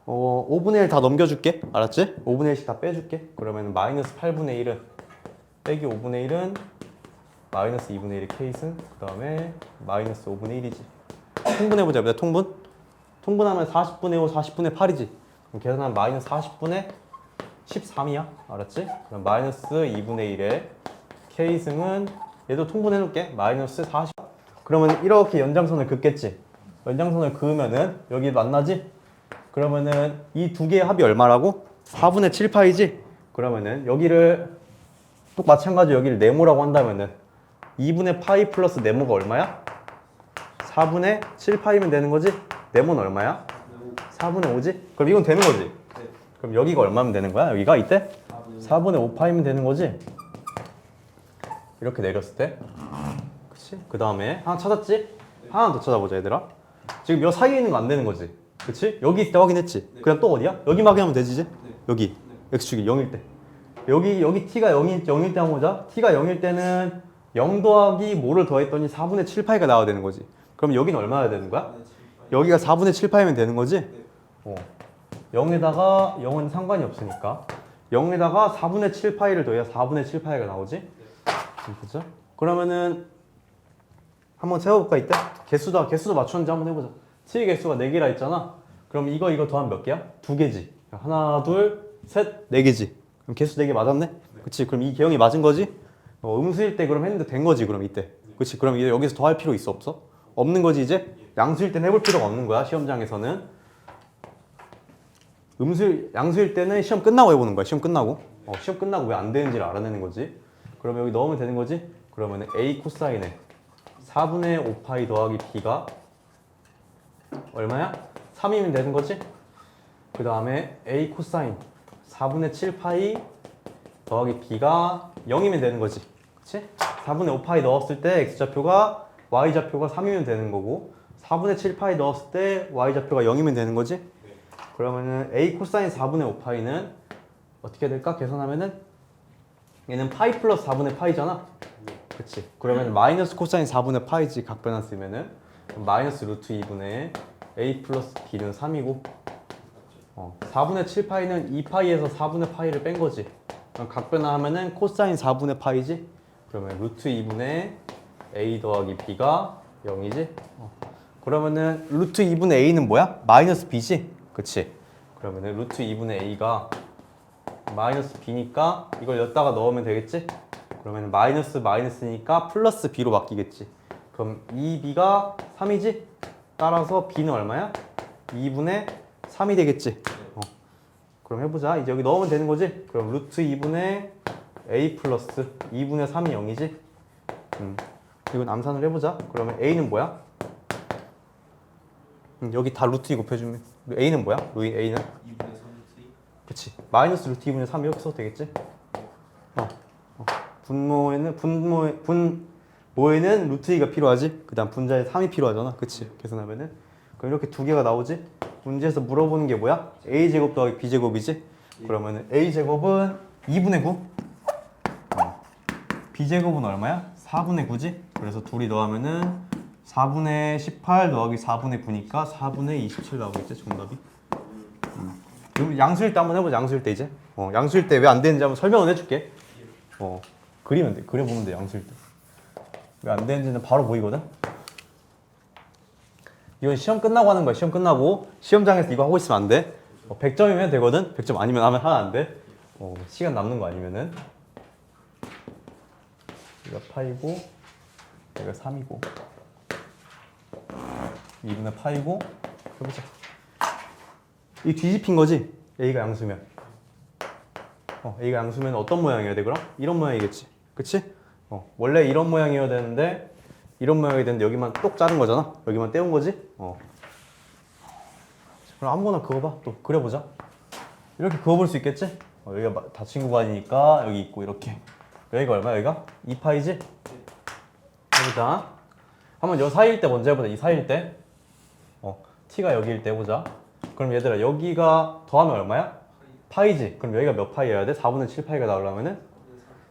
5분의 1 다 넘겨줄게. 알았지? 5분의 1씩 다 빼줄게. 그러면 마이너스 8분의 1은 빼기 5분의 1은 마이너스 2분의 1이 k승 그 다음에 마이너스 5분의 1이지. 통분해보자. 통분? 통분하면 40분의 5, 40분의 8이지. 그럼 계산하면 마이너스 40분의 13이야. 알았지? 그럼 마이너스 2분의 1에 k승은 얘도 통분해놓을게. 마이너스 40. 그러면 이렇게 연장선을 긋겠지. 연장선을 그으면은 여기 만나지? 그러면은 이 두 개의 합이 얼마라고? 4분의 7파이지? 그러면은 여기를 또 마찬가지로 여기를 네모라고 한다면은 2분의 파이 플러스 네모가 얼마야? 4분의 7파이면 되는 거지? 네모는 얼마야? 4분의 5지? 그럼 이건 되는 거지? 그럼 여기가 얼마면 되는 거야? 여기가 이때? 4분의 5파이면 되는 거지? 이렇게 내렸을 때 그치? 그 다음에 하나 찾았지? 하나 더 찾아보자 얘들아. 지금 여 사이에 있는 거 안 되는 거지? 그치? 여기 있을 때 확인했지? 그냥 또 어디야? 여기 확인하면 되지 이제? 여기 x축이 0일 때 여기 t가 0일 때 한번 보자. t가 0일 때는 0 더하기 뭐를 더했더니 4분의 7파이가 나와야 되는 거지. 그럼 여기는 얼마나 되는 거야? 여기가 4분의 7파이면 되는 거지? 0에다가 0은 상관이 없으니까 0에다가 4분의 7파이를 더해야 4분의 7파이가 나오지? 그죠? 그러면은 한번 세워볼까 이때? 개수도 맞췄는지 한번 해보자. t의 개수가 4개라 했잖아. 그럼 이거 더하면 몇 개야? 2개지. 하나, 둘, 셋, 4개지. 그럼 개수 4개 맞았네? 그치? 그럼 이 개형이 맞은 거지? 음수일 때 그럼 했는데 된 거지 그럼 이때. 그치? 그럼 이제 여기서 더할 필요 있어 없어? 없는 거지 이제? 양수일 때는 해볼 필요가 없는 거야 시험장에서는. 양수일 때는 시험 끝나고 해보는 거야. 시험 끝나고. 시험 끝나고 왜 안 되는지를 알아내는 거지. 그럼 여기 넣으면 되는 거지? 그러면 a 코사인에 4분의 5파이 더하기 b가 얼마야? 3이면 되는 거지? 그 다음에 a 코사인 4분의 7파이 더하기 b가 0이면 되는 거지. 그치? 4분의 5파이 넣었을 때 x좌표가 y좌표가 3이면 되는 거고 4분의 7파이 넣었을 때 y좌표가 0이면 되는 거지? 그러면은 a 코사인 4분의 5파이는 어떻게 될까? 계산하면은 얘는 파이 플러스 4분의 파이잖아. 그치? 그러면 마이너스 코사인 4분의 파이지 각변환 쓰면은 마이너스 루트 2분의 a 플러스 b는 3이고 4분의 7파이는 2파이에서 4분의 파이를 뺀 거지. 그럼 각변환하면은 코사인 4분의 파이지? 그러면 루트 2분의 a 더하기 b가 0이지? 그러면은 루트 2분의 a는 뭐야? 마이너스 b지? 그치? 그러면은 루트 2분의 a가 마이너스 b니까 이걸 여기다가 넣으면 되겠지? 그러면 마이너스니까 플러스 b로 바뀌겠지. 그럼 2b가 3이지? 따라서 b는 얼마야? 2분의 3이 되겠지? 그럼 해보자. 이제 여기 넣으면 되는 거지? 그럼 루트 2분의 a 플러스 2분의 3이 0이지? 이건 암산을 해보자. 그러면 a는 뭐야? 여기 다 루트 2 곱해주면 a는 뭐야? a는? 2분의 3 루트 2? 그치. 마이너스 루트 2분의 3 이렇게 써도 되겠지? 분모에는 루트 2가 필요하지? 그 다음 분자에 3이 필요하잖아. 그치? 계산하면은. 그럼 이렇게 두 개가 나오지? 문제에서 물어보는 게 뭐야? a제곱 더하기 b제곱이지? 그러면은 a제곱은 2분의 9? b제곱은 얼마야? 4분의 9지? 그래서 둘이 더하면은 4분의 18 더하기 4분의 9니까 4분의 27 나오겠지? 정답이? 그럼 양수일 때 한번 해보자. 양수일 때 이제. 양수일 때 왜 안 되는지 한번 설명을 해줄게. 그리면 돼. 그려보면 돼. 양수일 때. 왜 안 되는지는 바로 보이거든? 이건 시험 끝나고 하는 거야. 시험 끝나고. 시험장에서 이거 하고 있으면 안 돼. 100점이면 되거든? 100점 아니면 하면 안 돼. 시간 남는 거 아니면은. 여기가 파이고, 여기가 3이고. 2분의 파이고. 해보자. 이 뒤집힌 거지? A가 양수면. A가 양수면 어떤 모양이어야 돼, 그럼? 이런 모양이겠지. 그치? 원래 이런 모양이어야 되는데, 여기만 똑 자른 거잖아? 여기만 떼운 거지? 그럼 아무거나 그어봐. 또 그려보자. 이렇게 그어볼 수 있겠지? 여기가 닫힌 구간이니까 여기 있고 이렇게. 여기가 얼마야? 여기가 2파이지? 해보자. 한번 요 사이일 때 먼저 해보자. 이 사이일 때. t가 여기일 때 해보자. 그럼 얘들아 여기가 더하면 얼마야? 파이지. 그럼 여기가 몇 파이여야 돼? 4분의 7파이가 나오려면은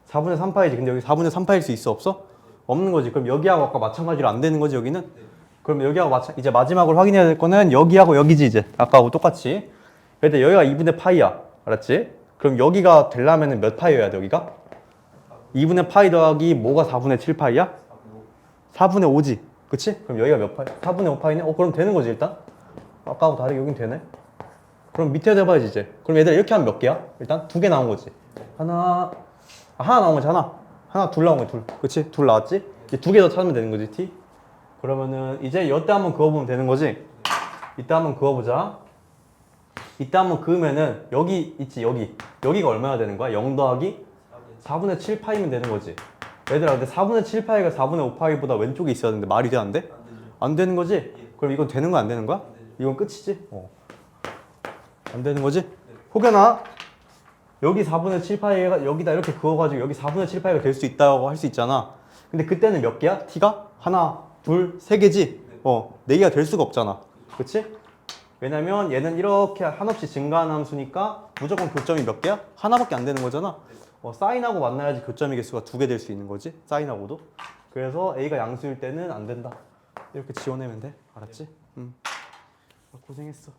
4분의 3파이지. 근데 여기 4분의 3파일 수 있어? 없어? 없는 거지. 그럼 여기하고 아까 마찬가지로 안 되는 거지 여기는? 그럼 여기하고 이제 마지막으로 확인해야 될 거는 여기하고 여기지 이제. 아까하고 똑같이. 근데 여기가 2분의 파이야. 알았지? 그럼 여기가 되려면은 몇 파이여야 돼 여기가? 2분의 파이 더하기 뭐가 4분의 7파이야? 4분의 5지. 그치? 그럼 여기가 몇 파이? 4분의 5파이네? 그럼 되는 거지 일단? 아까하고 다르게 여긴 되네? 그럼 밑에도 해봐야지 이제. 그럼 얘들아 이렇게 하면 몇 개야? 일단 2개 나온 거지. 하나 나온 거지 하나 둘 나온 거지 둘. 그치? 둘 나왔지? 이제 2개 더 찾으면 되는 거지 t. 그러면은 이제 이때 한번 그어보면 되는 거지? 이때 한번 그어보자. 이때 한번 그으면은 여기 있지 여기가 얼마나 되는 거야? 0 더하기 4분의 7파이면 되는 거지. 얘들아 근데 4분의 7파이가 4분의 5파이보다 왼쪽에 있어야 되는데 말이 돼 안 돼? 안 되는 거지? 그럼 이건 되는 거야 안 되는 거야? 이건 끝이지? 안 되는 거지? 혹여나 여기 4분의 7파이가 여기다 이렇게 그어가지고 여기 4분의 7파이가 될 수 있다고 할 수 있잖아. 근데 그때는 몇 개야? t가? 하나, 둘, 세 개지? 4개가 될 수가 없잖아. 그치? 왜냐면 얘는 이렇게 한없이 증가하는 함수니까 무조건 교점이 몇 개야? 하나밖에 안 되는 거잖아. 사인하고 만나야지 교점의 개수가 2개 될 수 있는 거지. 사인하고도. 그래서 a가 양수일 때는 안 된다. 이렇게 지워내면 돼. 알았지? 고생했어.